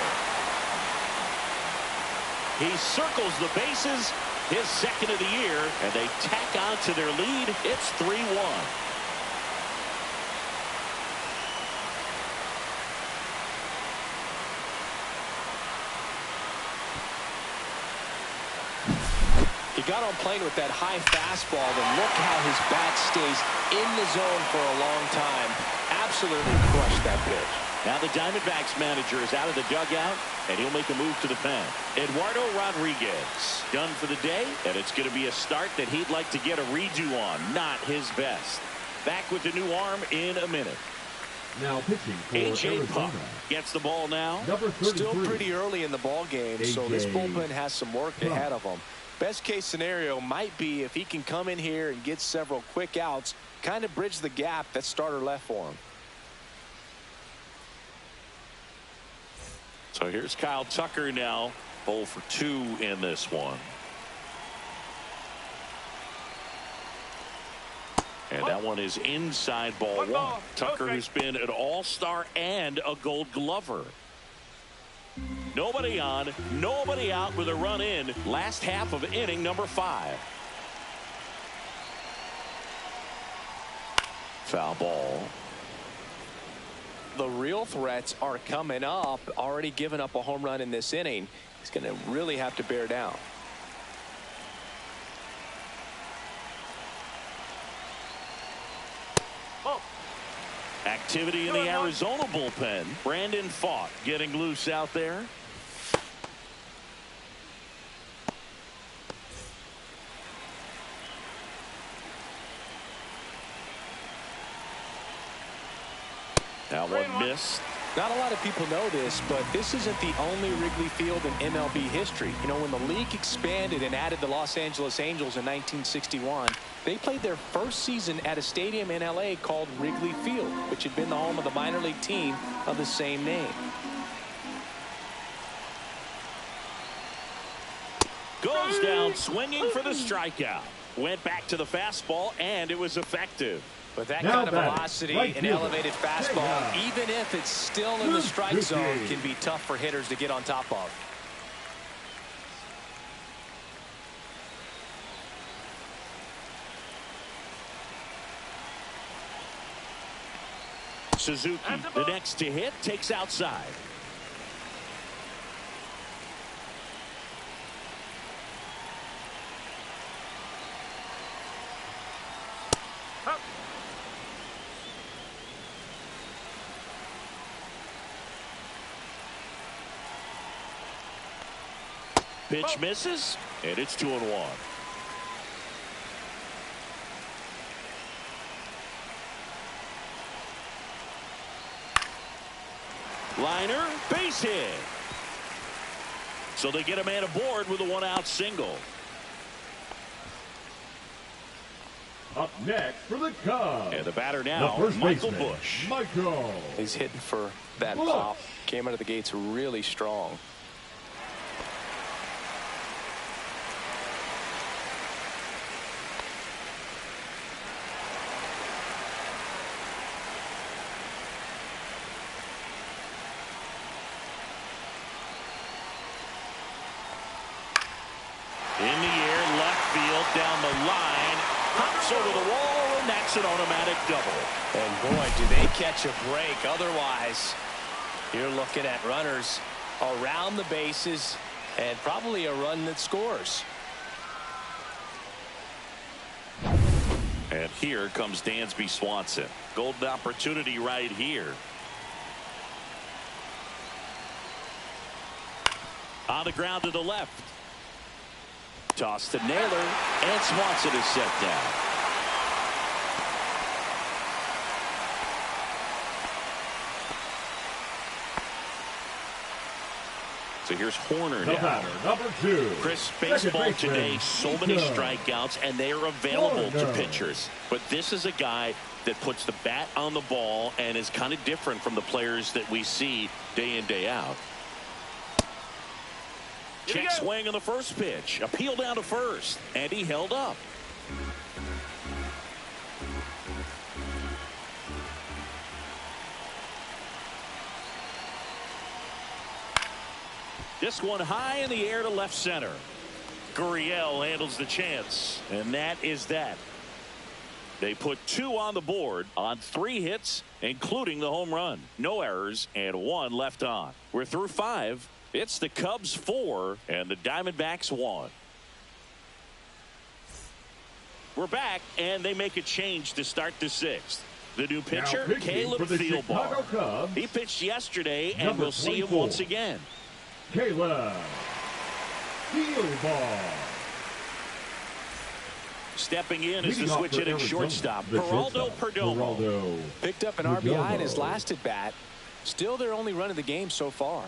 He circles the bases. His second of the year, and they tack on to their lead. It's 3-1. He got on plane with that high fastball, and look how his bat stays in the zone for a long time. Absolutely crushed that pitch. Now the Diamondbacks manager is out of the dugout, and he'll make a move to the pen. Eduardo Rodriguez done for the day, and it's going to be a start that he'd like to get a redo on. Not his best. Back with the new arm in a minute. Now pitching for A.J. Arizona. Puck gets the ball now. Number 33. Still pretty early in the ball game, so this bullpen has some work ahead of them. Best case scenario might be if he can come in here and get several quick outs, kind of bridge the gap that starter left for him. So here's Kyle Tucker now, 0 for 2 in this one. And that one is inside ball 1. Tucker, who's been an all-star and a Gold Glover. Nobody on, nobody out with a run in. Last half of inning number 5. Foul ball. The real threats are coming up. Already given up a home run in this inning. He's going to really have to bear down. Activity in the Arizona bullpen. Brandon Pfaadt getting loose out there. That one missed. Not a lot of people know this, but this isn't the only Wrigley Field in MLB history. You know, when the league expanded and added the Los Angeles Angels in 1961, they played their first season at a stadium in LA called Wrigley Field, which had been the home of the minor league team of the same name. Goes down swinging for the strikeout. Went back to the fastball, and it was effective. But that kind of velocity and elevated fastball, even if it's still in the strike zone, can be tough for hitters to get on top of. Suzuki, the next to hit, takes outside. Pitch misses, and it's 2-1. Liner, base hit. So they get a man aboard with a 1-out single. Up next for the Cubs. And the batter now, Michael Busch. Michael. He's hitting for that pop. Came out of the gates really strong. In the air, left field, down the line, hops over the wall, and that's an automatic double. And boy, do they catch a break. Otherwise, you're looking at runners around the bases and probably a run that scores. And here comes Dansby Swanson. Golden opportunity right here. On the ground to the left. Toss to Naylor, and Swanson is set down. So here's Horner now. Number 2. Chris, baseball today, so many strikeouts, and they are available to pitchers. But this is a guy that puts the bat on the ball and is kind of different from the players that we see day in, day out. Check swing on the first pitch. Appeal down to first. And he held up. This one high in the air to left center. Gurriel handles the chance. And that is that. They put 2 on the board on 3 hits, including the home run. No errors and 1 left on. We're through 5. It's the Cubs 4 and the Diamondbacks 1. We're back, and they make a change to start the 6th. The new pitcher, Caleb Thielbar. He pitched yesterday, and we'll see him once again. Caleb Thielbar. Stepping in is the switch hitting shortstop, Geraldo Perdomo. Picked up an RBI in his last at bat. Still their only run of the game so far.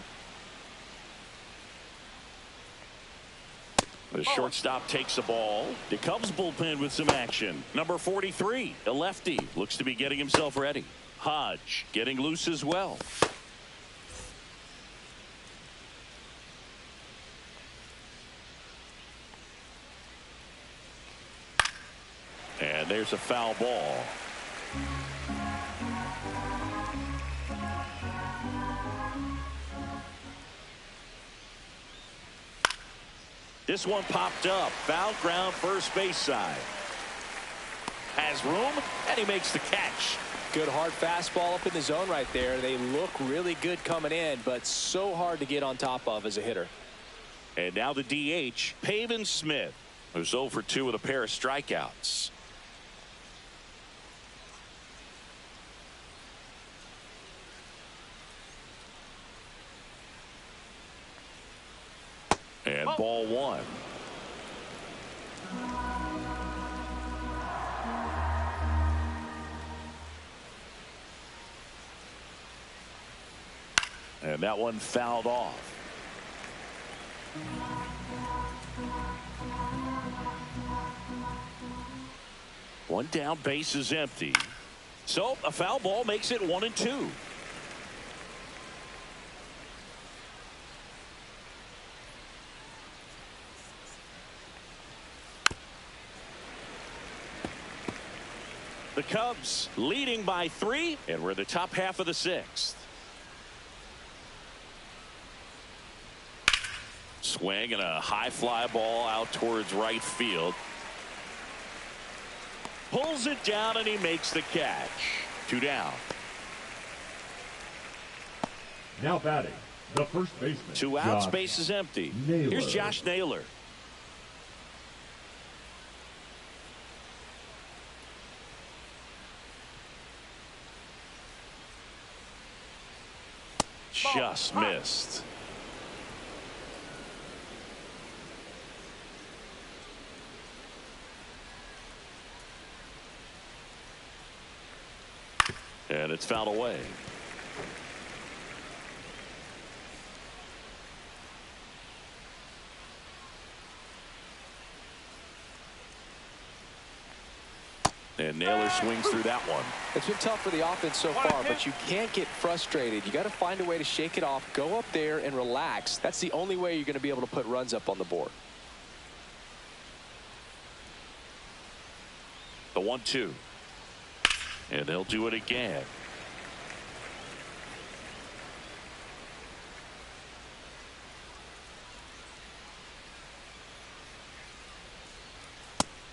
The shortstop takes the ball. The Cubs bullpen with some action. Number 43, a lefty, looks to be getting himself ready. Hodge getting loose as well. And there's a foul ball. This one popped up. Foul ground, first base side. Has room, and he makes the catch. Good hard fastball up in the zone right there. They look really good coming in, but so hard to get on top of as a hitter. And now the DH, Pavin Smith, who's 0 for 2 with a pair of strikeouts. And ball 1. And that one fouled off. One down, base is empty. So a foul ball makes it 1-2. The Cubs leading by 3, and we're in the top half of the 6th. Swing and a high fly ball out towards right field. Pulls it down and he makes the catch. 2 down. Now batting, the first baseman. 2 outs, base is empty. Here's Josh Naylor. Just missed. And it's fouled away. And Naylor swings through that one. It's been tough for the offense so far, but you can't get frustrated. You got to find a way to shake it off, go up there and relax. That's the only way you're going to be able to put runs up on the board. The 1-2. And they'll do it again.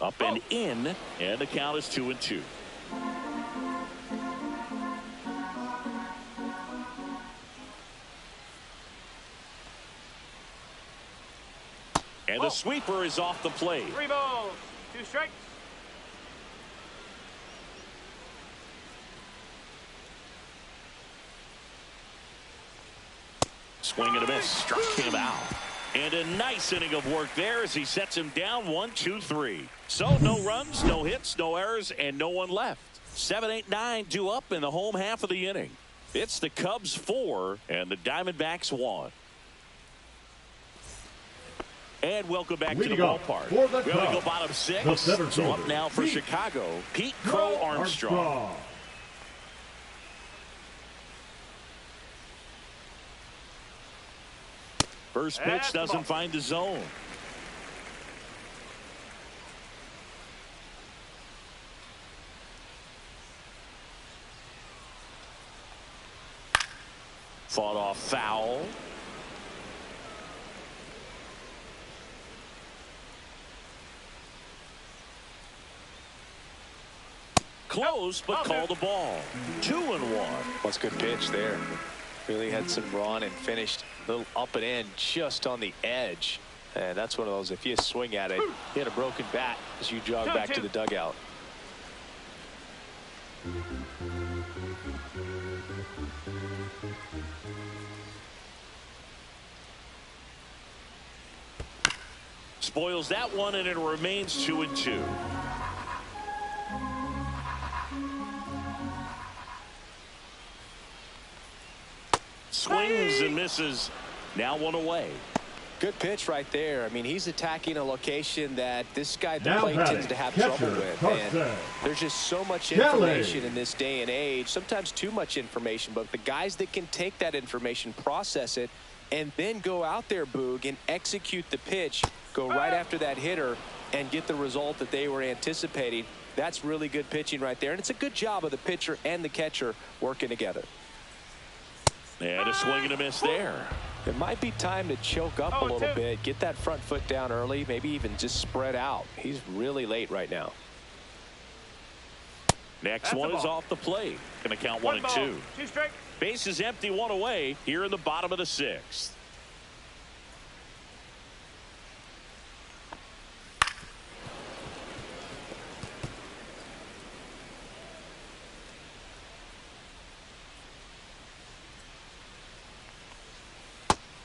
Up and in, and the count is 2-2. And the sweeper is off the plate. 3 balls, 2 strikes. Swing and a miss, struck him out. And a nice inning of work there as he sets him down 1, 2, 3. So no runs, no hits, no errors, and no one left. 7, 8, 9 due up in the home half of the inning. It's the Cubs 4 and the Diamondbacks 1. And welcome back to the ballpark. We only go bottom 6. So up now for Chicago, Pete Crow Armstrong. First pitch doesn't find the zone. Fought off foul. Close, but called the ball. 2-1. What's a good pitch there. Really had some run and finished a little up and in just on the edge. And that's one of those, if you swing at it, hit a broken bat as you jog back to the dugout. Spoils that one, and it remains 2-2. Swings and misses. Now 1 away. Good pitch right there. I mean, he's attacking a location that this guy at the plate tends to have trouble with. And there's just so much information in this day and age, sometimes too much information, but the guys that can take that information, process it, and then go out there, Boog, and execute the pitch, go right after that hitter, and get the result that they were anticipating. That's really good pitching right there. And it's a good job of the pitcher and the catcher working together. And a swing and a miss there. It might be time to choke up a little bit, get that front foot down early, maybe even just spread out. He's really late right now. Next one is off the plate. Going to count 1 and 2. 2 strikes. Base is empty, 1 away here in the bottom of the 6th.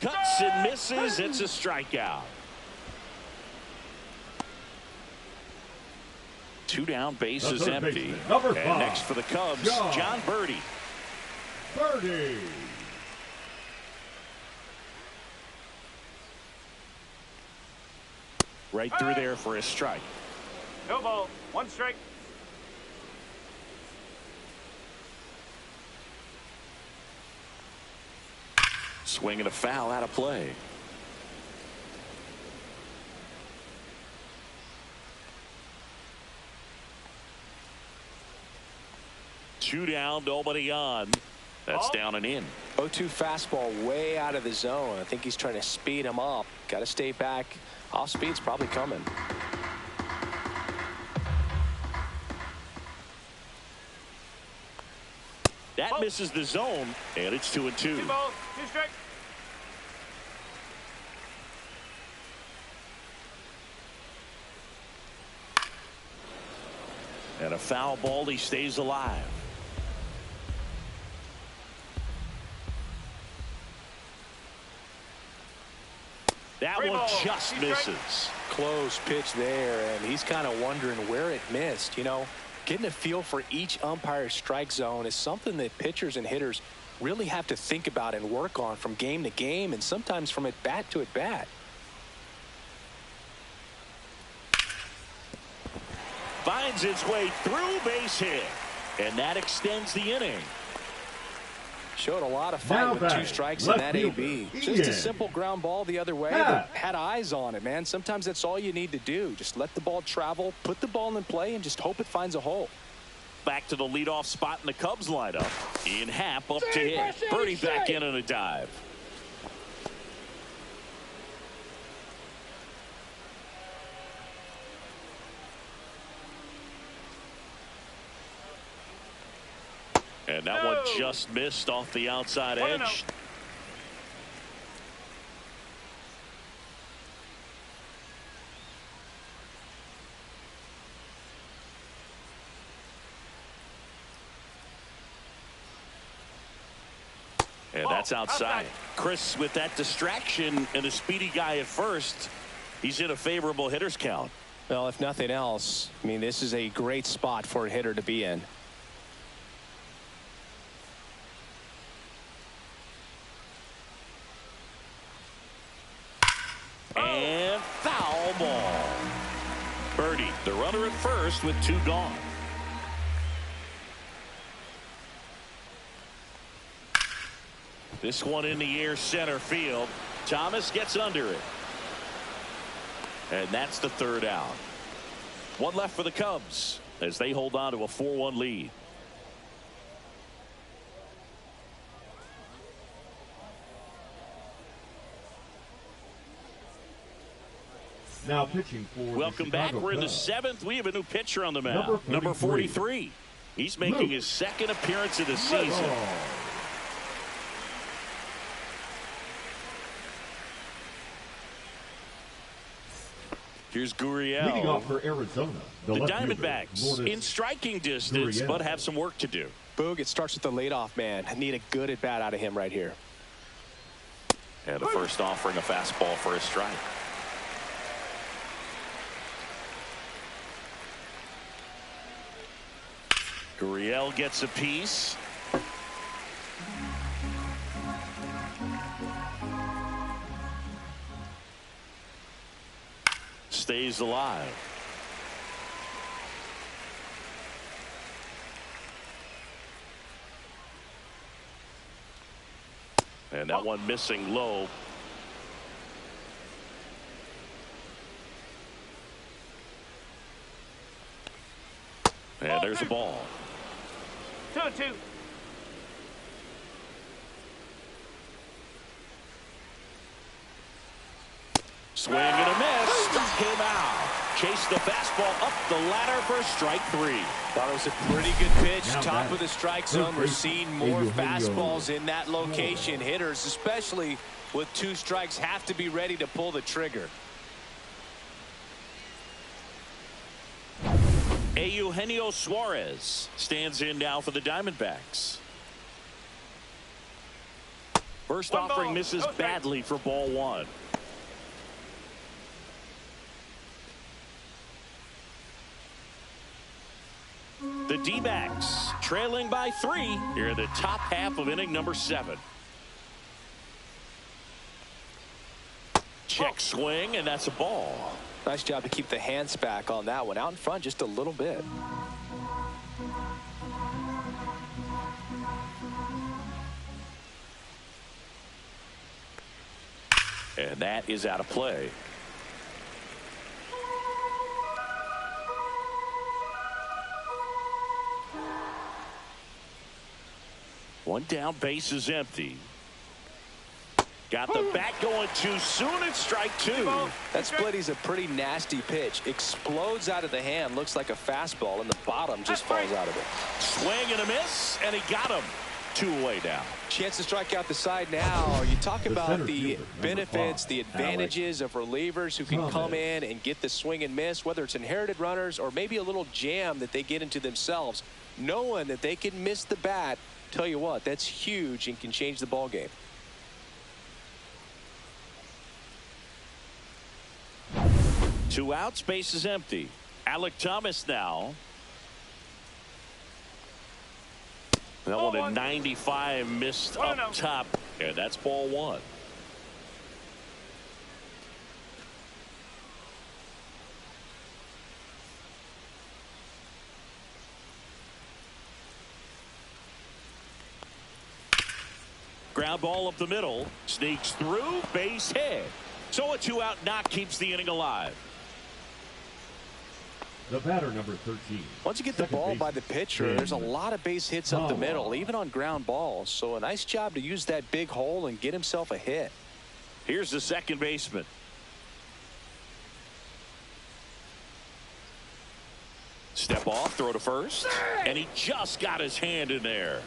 Cuts and misses. It's a strikeout. 2 down, base is empty. And next for the Cubs, John Birdie. Right through there for a strike. No ball, 1 strike. Swing and a foul out of play. Two down, nobody on. That's down and in. 0-2 fastball way out of the zone. I think he's trying to speed him up. Got to stay back. Off speed's probably coming. That misses the zone, and it's 2-2. 2 balls, 2 strikes. And a foul ball, he stays alive. That one just misses. Close pitch there, and he's kind of wondering where it missed. You know, getting a feel for each umpire's strike zone is something that pitchers and hitters really have to think about and work on from game to game, and sometimes from at bat to at bat. finds its way through, base hit. And that extends the inning. Showed a lot of fight with 2 strikes in that AB. Just a simple ground ball the other way that had eyes on it, man. Sometimes that's all you need to do. Just let the ball travel, put the ball in play, and just hope it finds a hole. Back to the leadoff spot in the Cubs lineup. Ian Happ up to hit. Bernie back in on a dive. And that one just missed off the outside edge. And that's outside. Chris, with that distraction and a speedy guy at first, he's in a favorable hitter's count. Well, if nothing else, I mean, this is a great spot for a hitter to be in. And foul ball. Birdie, the runner at first with 2 gone. This one in the air center field. Thomas gets under it. And that's the 3rd out. 1 left for the Cubs as they hold on to a 4-1 lead. Now pitching for welcome back. We're in the 7th. We have a new pitcher on the mound. Number 43. He's making his 2nd appearance of the season. Here's Gurriel. Leading off for Arizona, the Diamondbacks in striking distance, but have some work to do. Boog, it starts with the leadoff man. I need a good at bat out of him right here. And the first offering a fastball for a strike. Gurriel gets a piece. Stays alive. And that one missing low. And there's a ball. 2-2. Swing and a miss. Struck him out. Chased the fastball up the ladder for strike 3. Thought it was a pretty good pitch. Top of the strike zone. We're seeing more fastballs in that location. Hitters, especially with 2 strikes, have to be ready to pull the trigger. Eugenio Suarez stands in now for the Diamondbacks. First offering misses badly for ball 1. The D-backs trailing by 3 here in the top half of inning number 7. Check swing, and that's a ball. Nice job to keep the hands back on that one. Out in front just a little bit. And that is out of play. One down, base is empty. Got the bat going too soon. It's strike 2. That splitty's a pretty nasty pitch. Explodes out of the hand. Looks like a fastball, and the bottom just falls out of it. Swing and a miss, and he got him. 2 away now. Chance to strike out the side now. You talk about the benefits, the advantages of relievers who can come in and get the swing and miss, whether it's inherited runners or maybe a little jam that they get into themselves. Knowing that they can miss the bat, tell you what, that's huge and can change the ball game. Two outs, base is empty. Alek Thomas now. That one at 95 missed up top, and that's ball 1. Ground ball up the middle. Sneaks through. Base hit. So a 2-out knock keeps the inning alive. The batter, number 13. Once you get the ball by the pitcher, there's a lot of base hits up the middle, even on ground balls. So a nice job to use that big hole and get himself a hit. Here's the second baseman. Step off, throw to first, and he just got his hand in there.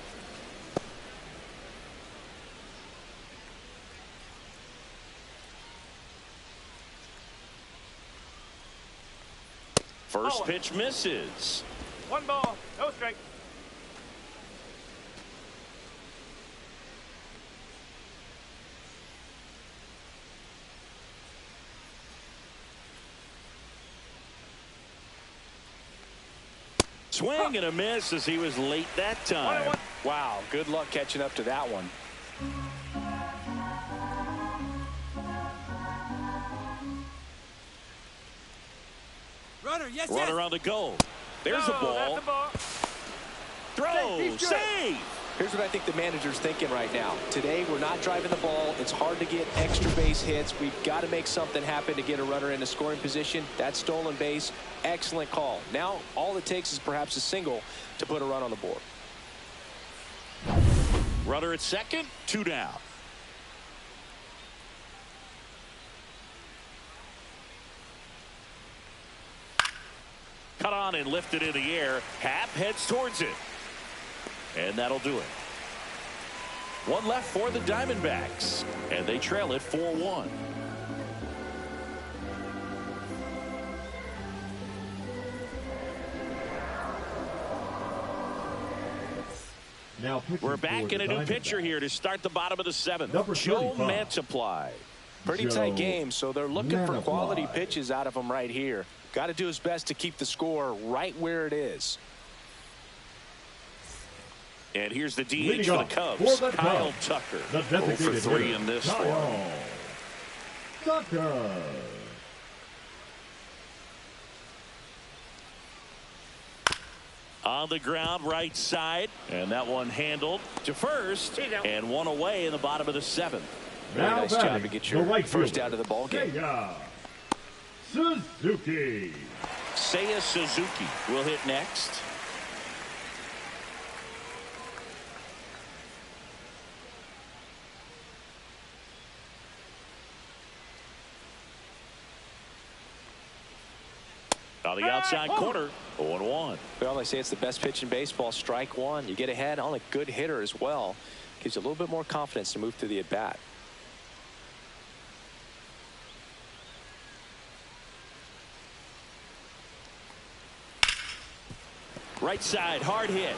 First pitch misses. 1 ball, no strike. Swing and a miss as he was late that time. Wow, good luck catching up to that one. Runner on the go. There's a ball. Throw. Save. Here's what I think the manager's thinking right now. Today, we're not driving the ball. It's hard to get extra base hits. We've got to make something happen to get a runner in a scoring position. That stolen base, excellent call. Now, all it takes is perhaps a single to put a run on the board. Runner at second, 2 down. Cut on and lifted in the air. Happ heads towards it. And that'll do it. One left for the Diamondbacks. And they trail it 4-1. Now we're back in a new pitcher here to start the bottom of the 7th. Joe Mantiply. Pretty tight game, so they're looking for quality pitches out of him right here. Got to do his best to keep the score right where it is. And here's the DH for the Cubs, Kyle Tucker. 0 for 3 in this one. Tucker. On the ground, right side, and that one handled to first, and one away in the bottom of the 7th. Very nice job to get your first out of the ball game. Suzuki. Seiya Suzuki will hit next. On the outside corner, 0-1. Well, they say it's the best pitch in baseball. Strike one. You get ahead on a good hitter as well. Gives you a little bit more confidence to move through the at-bat. Right side, hard hit.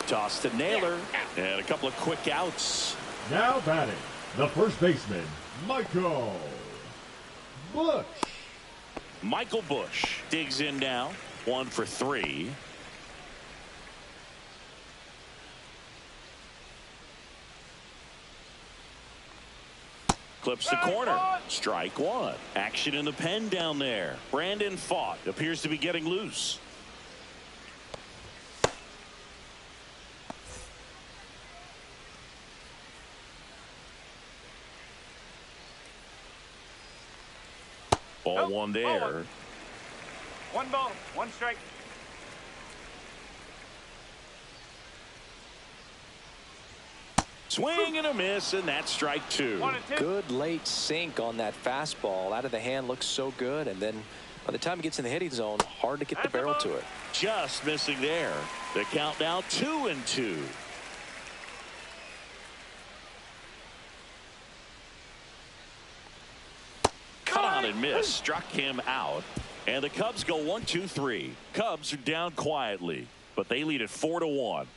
Toss to Naylor, and a couple of quick outs. Now batting, the first baseman, Michael Busch. Michael Busch digs in now, 1 for 3. Clips the corner. Strike one. Action in the pen down there. Brandon Pfaadt appears to be getting loose. Ball one there. 1 ball, 1 strike. Swing and a miss, and that's strike 2. 1 and 2. Good late sink on that fastball. Out of the hand, looks so good, and then by the time it gets in the hitting zone, hard to get the barrel to it. Just missing there. The count now 2-2. Cut on and miss, struck him out, and the Cubs go 1-2-3. Cubs are down quietly, but they lead at 4-1.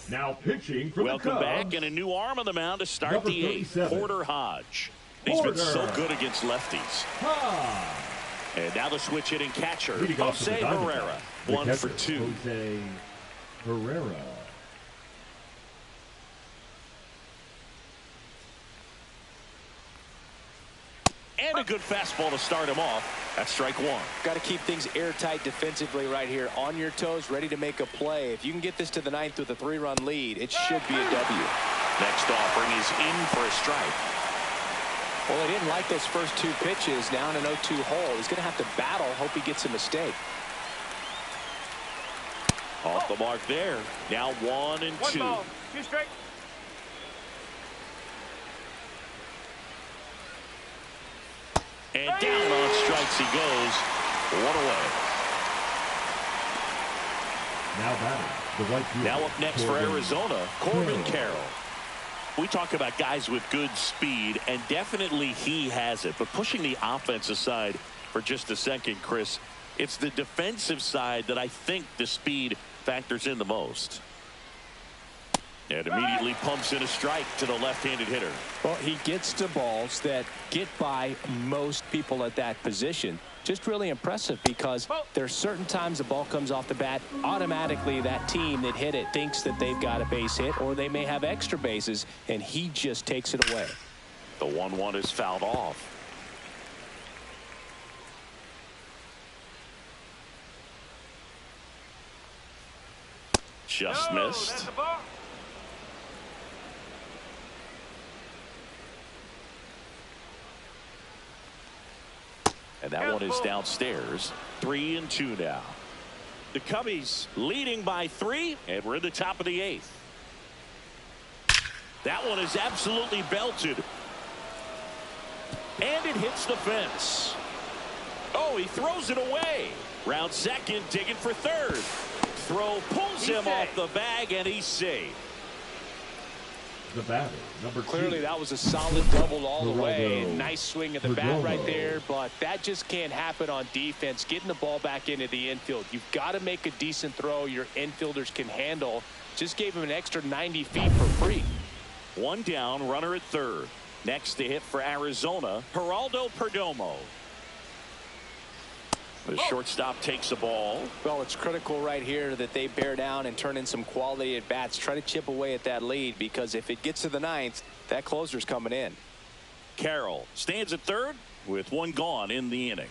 Now pitching for the Cubs. Welcome back, and a new arm on the mound to start the 8th. Porter Hodge. He's been so good against lefties. And now the switch hitting catcher, Jose Herrera. 1 for 2. Jose Herrera. And a good fastball to start him off. That's strike one. Got to keep things airtight defensively right here. On your toes, ready to make a play. If you can get this to the ninth with a 3-run lead, it should be a W. Next offering is in for a strike. Well, he didn't like those first 2 pitches. Now in an 0-2 hole. He's going to have to battle. Hope he gets a mistake. Off the mark there. Now 1-2. 1 ball, 2 strikes. And down on strikes he goes. 1 away. Now batting, the right fielder. Now up next for Arizona, Corbin Carroll. We talk about guys with good speed, and definitely he has it. But pushing the offense aside for just a second, Chris, it's the defensive side that I think the speed factors in the most. And immediately pumps in a strike to the left-handed hitter. Well, he gets to balls that get by most people at that position. Just really impressive because there's certain times the ball comes off the bat, automatically that team that hit it thinks that they've got a base hit or they may have extra bases, and he just takes it away. The 1-1 is fouled off. Just missed. That's the ball. And that one is downstairs. 3-2 now. The Cubbies leading by 3, and we're in the top of the 8th. That one is absolutely belted. And it hits the fence. Oh, he throws it away. Round second, digging for third. Throw pulls him off the bag, and he's safe. The batter, number 2. Clearly that was a solid double all the way. Nice swing of the bat right there, but that just can't happen on defense. Getting the ball back into the infield. You've got to make a decent throw your infielders can handle. Just gave him an extra 90 feet for free. 1 down, runner at third. Next to hit for Arizona, Geraldo Perdomo. The shortstop takes the ball. Well, it's critical right here that they bear down and turn in some quality at bats. Try to chip away at that lead, because if it gets to the 9th, that closer's coming in. Carroll stands at third with 1 gone in the inning.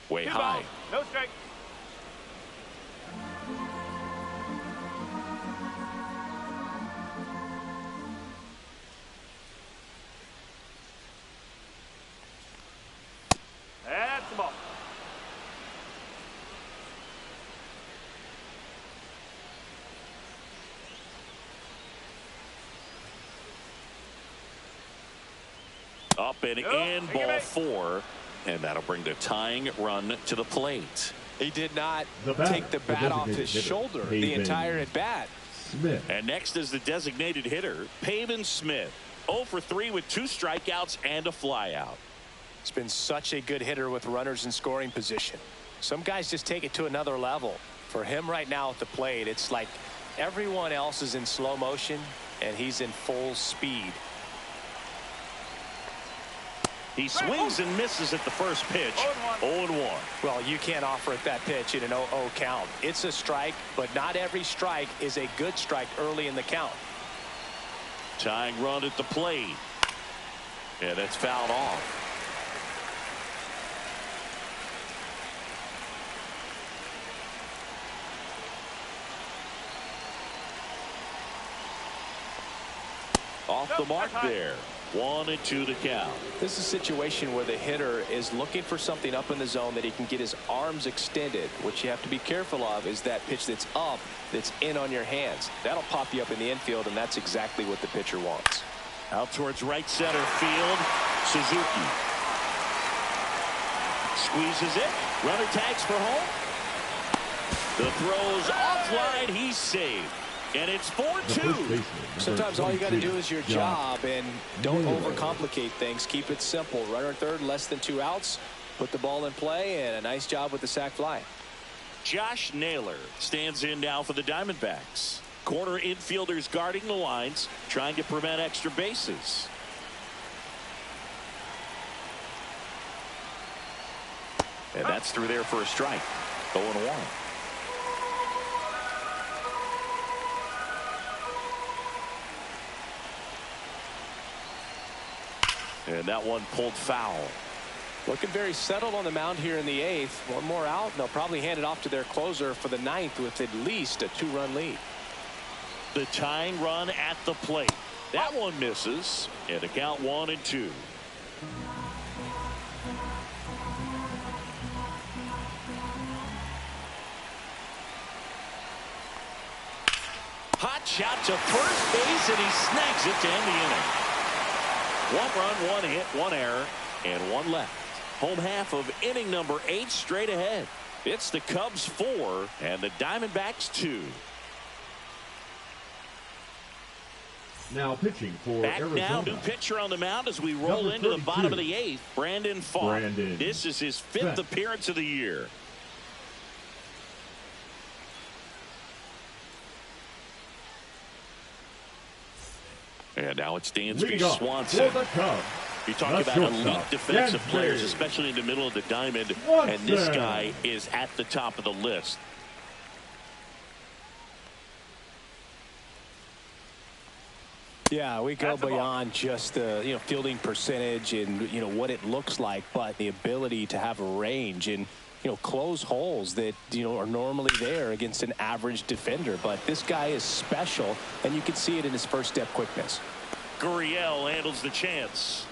Way 2 high. balls, no strike. That's the ball. Up and in, ball 4. And that'll bring the tying run to the plate. He did not take the bat off his shoulder the entire at bat. Smith. And next is the designated hitter, Pavin Smith. 0 for 3 with 2 strikeouts and a flyout. He's been such a good hitter with runners in scoring position. Some guys just take it to another level. For him right now at the plate, it's like everyone else is in slow motion and he's in full speed. He swings and misses at the first pitch. 0-1. Well, you can't offer it that pitch in an 0-0 count. It's a strike, but not every strike is a good strike early in the count. Tying run at the plate. And it's fouled off. Off the mark there. 1-2 to count. This is a situation where the hitter is looking for something up in the zone that he can get his arms extended. What you have to be careful of is that pitch that's up, that's in on your hands. That'll pop you up in the infield, and that's exactly what the pitcher wants. Out towards right center field. Suzuki squeezes it. Runner tags for home. The throw's offline. He's saved. And it's 4-2. Sometimes all you got to do is your job and don't overcomplicate things. Keep it simple. Runner third, less than 2 outs. Put the ball in play, and a nice job with the sac fly. Josh Naylor stands in now for the Diamondbacks. Corner infielders guarding the lines, trying to prevent extra bases. And that's through there for a strike. 0-1. And that one pulled foul. Looking very settled on the mound here in the 8th. One more out, and they'll probably hand it off to their closer for the 9th with at least a 2-run lead. The tying run at the plate. That one misses, and a count 1-2. Hot shot to first base, and he snags it to end the inning. 1 run, 1 hit, 1 error, and 1 left. Home half of inning number 8 straight ahead. It's the Cubs 4 and the Diamondbacks 2. Now pitching for Back Arizona. now, new pitcher on the mound as we roll into the bottom of the 8th. Brandon Pfaadt. This is his 5th appearance of the year. And now it's Dansby Swanson. You talk about elite defensive players, especially in the middle of the diamond, and this guy is at the top of the list. Yeah, we go beyond just the fielding percentage and what it looks like, but the ability to have a range and close holes that are normally there against an average defender. But this guy is special, and you can see it in his first step quickness. Gurriel handles the chance.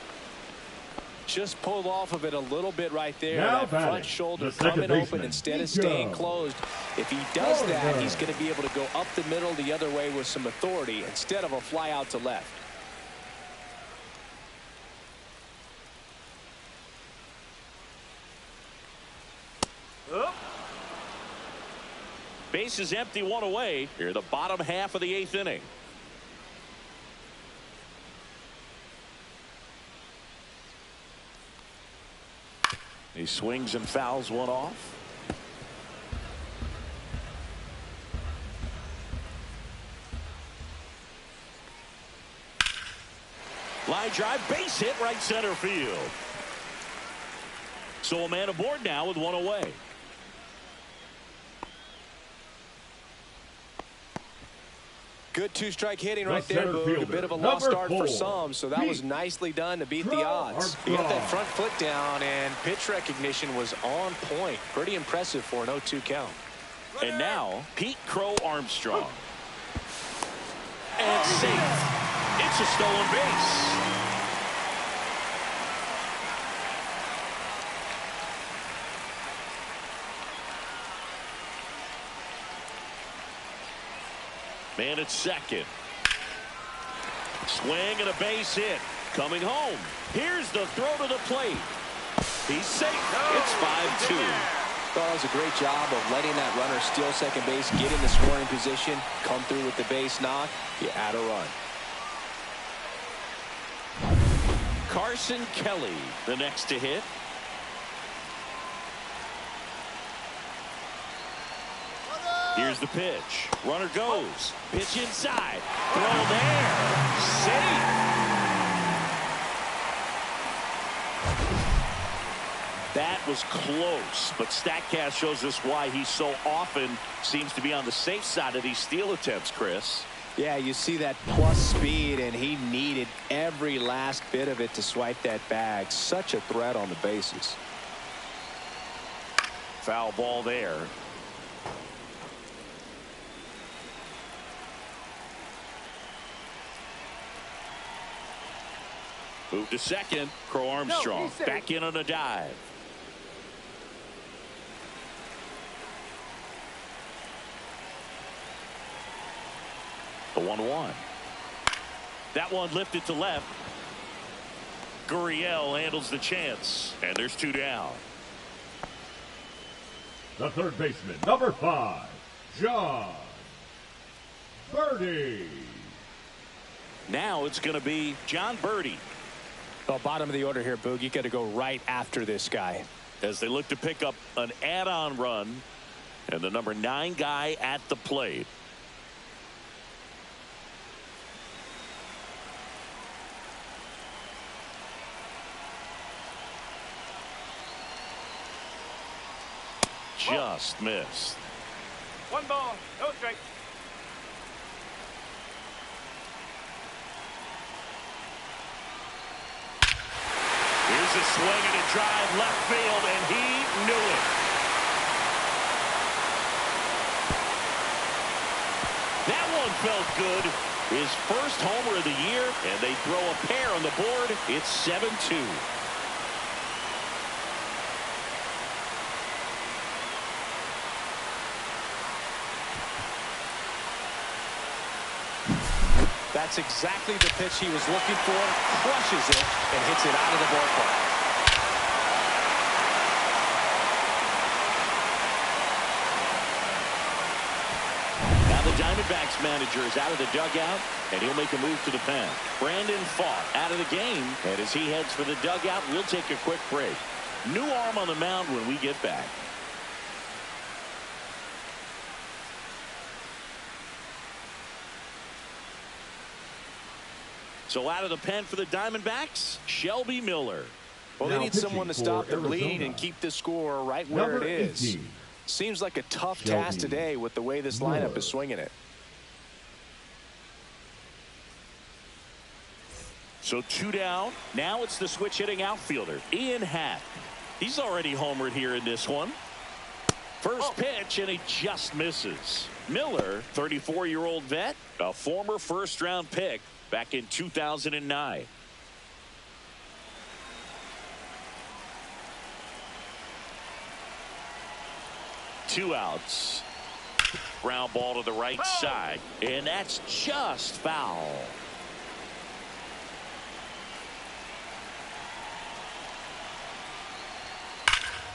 Just pulled off of it a little bit right there. Now that front shoulder coming open instead of staying closed. If he does that, he's going to be able to go up the middle the other way with some authority instead of a fly out to left. Base is empty, 1 away. Here, the bottom half of the 8th inning. He swings and fouls one off. Line drive, base hit, right center field. So a man aboard now with 1 away. Good 2-strike hitting right there, Boog. A bit of a lost start for some, so that was nicely done to beat the odds. He got that front foot down, and pitch recognition was on point. Pretty impressive for an 0-2 count. And now, Pete Crow Armstrong. And safe. It's a stolen base. Man at second. Swing and a base hit. Coming home. Here's the throw to the plate. He's safe. It's 5-2. That was a great job of letting that runner steal second base, get in the scoring position, come through with the base knock. You add a run. Carson Kelly, the next to hit. Here's the pitch. Runner goes. Pitch inside. Throw there. Safe. That was close, but StatCast shows us why he so often seems to be on the safe side of these steal attempts, Chris. Yeah, you see that plus speed, and he needed every last bit of it to swipe that bag. Such a threat on the bases. Foul ball there. Move to second. Crow Armstrong back in on a dive. The 1-1. That one lifted to left. Gurriel handles the chance, and there's 2 down. The third baseman, number 5, Jon Berti. Now it's going to be Jon Berti. Well, bottom of the order here, Boog. You got to go right after this guy. As they look to pick up an add-on run, and the number 9 guy at the plate. Just missed. 1 ball, no strike. Here's a swing and a drive left field, and he knew it. That one felt good. His first homer of the year, and they throw a pair on the board. It's 7-2. That's exactly the pitch he was looking for. Crushes it and hits it out of the ballpark. Now the Diamondbacks manager is out of the dugout, and he'll make a move to the pen. Brandon Pfaadt out of the game, and as he heads for the dugout, we'll take a quick break. New arm on the mound when we get back. So out of the pen for the Diamondbacks, Shelby Miller. Well, they need someone to stop the bleed and keep the score right where it is. Seems like a tough task today with the way this lineup is swinging it. So 2 down. Now it's the switch hitting outfielder, Ian Happ. He's already homered here in this one. First pitch, and he just misses. Miller, 34-year-old vet, a former first-round pick back in 2009. Two outs. Ground ball to the right side, and that's just foul.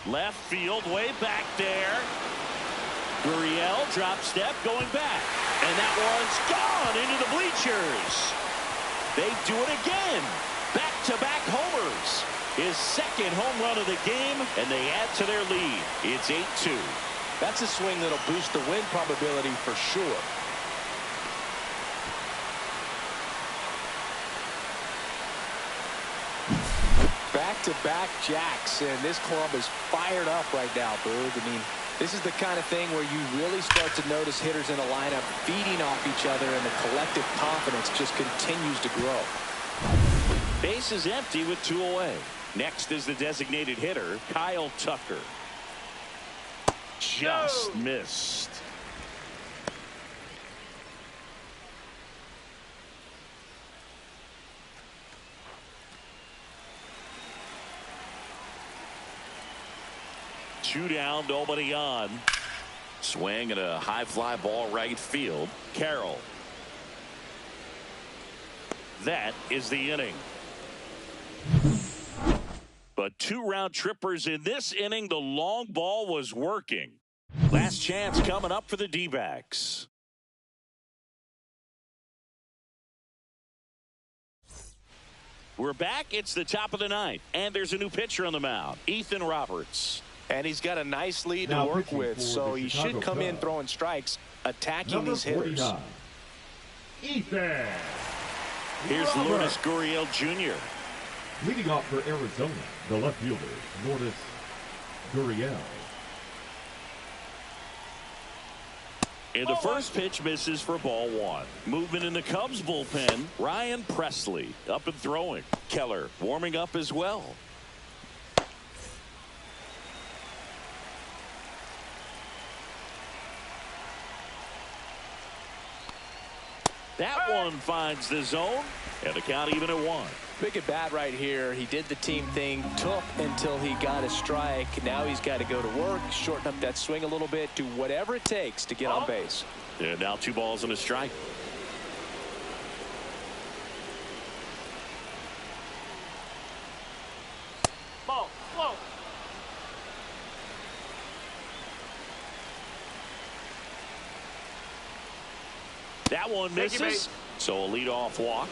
Left field, way back there. Gurriel, drop step, going back. And that one's gone into the bleachers. They do it again. Back-to-back homers. His second home run of the game, and they add to their lead. It's 8-2. That's a swing that'll boost the win probability for sure. Back-to-back jacks, and this club is fired up right now, Boog. I mean, this is the kind of thing where you really start to notice hitters in a lineup feeding off each other, and the collective confidence just continues to grow. Base is empty with 2 away. Next is the designated hitter, Kyle Tucker. Just missed. Two down, nobody on. Swing and a high fly ball right field. Carroll. That is the inning. But 2 round trippers in this inning. The long ball was working. Last chance coming up for the D-backs. We're back. It's the top of the 9th, and there's a new pitcher on the mound, Ethan Roberts. And he's got a nice lead to work with, so he should come in throwing strikes, attacking these hitters. Ethan. Here's Lourdes Gurriel Jr. Leading off for Arizona, the left fielder, Lourdes Gurriel. And the first pitch misses for ball 1. Movement in the Cubs bullpen. Ryan Presley up and throwing. Keller warming up as well. That one finds the zone, and the count even at 1. Big at bat right here. He did the team thing, took until he got a strike. Now he's got to go to work, shorten up that swing a little bit, do whatever it takes to get on base. And now 2 balls and a strike. Ball, slow. That one misses. So a leadoff walk.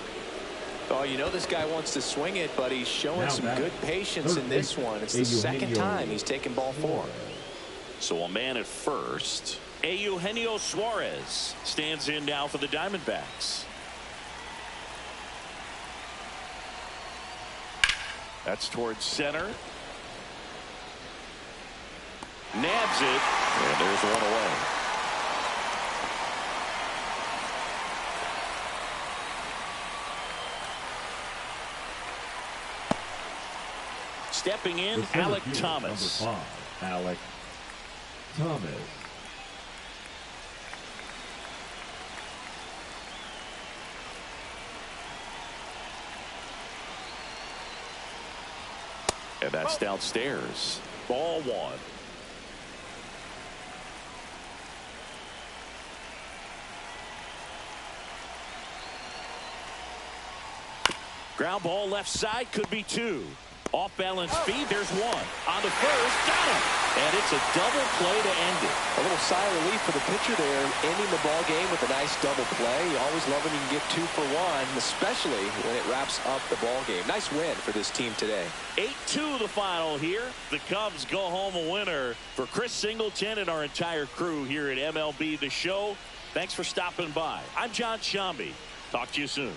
Oh, you know this guy wants to swing it, but he's showing some good patience in this one. It's the second time he's taken ball 4. So a man at first. Eugenio Suarez stands in now for the Diamondbacks. That's towards center. Nabs it. And there's 1 away. Stepping in, Alek Thomas. Number 5, Alek Thomas. And that's downstairs. Ball 1. Ground ball left side, could be 2. Off balance speed, there's 1. On the first, got him. And it's a double play to end it. A little sigh of relief for the pitcher there, ending the ball game with a nice double play. You always love when you can get 2 for 1, especially when it wraps up the ball game. Nice win for this team today. 8-2 the final here. The Cubs go home a winner. For Chris Singleton and our entire crew here at MLB The Show, thanks for stopping by. I'm John Sciambi. Talk to you soon.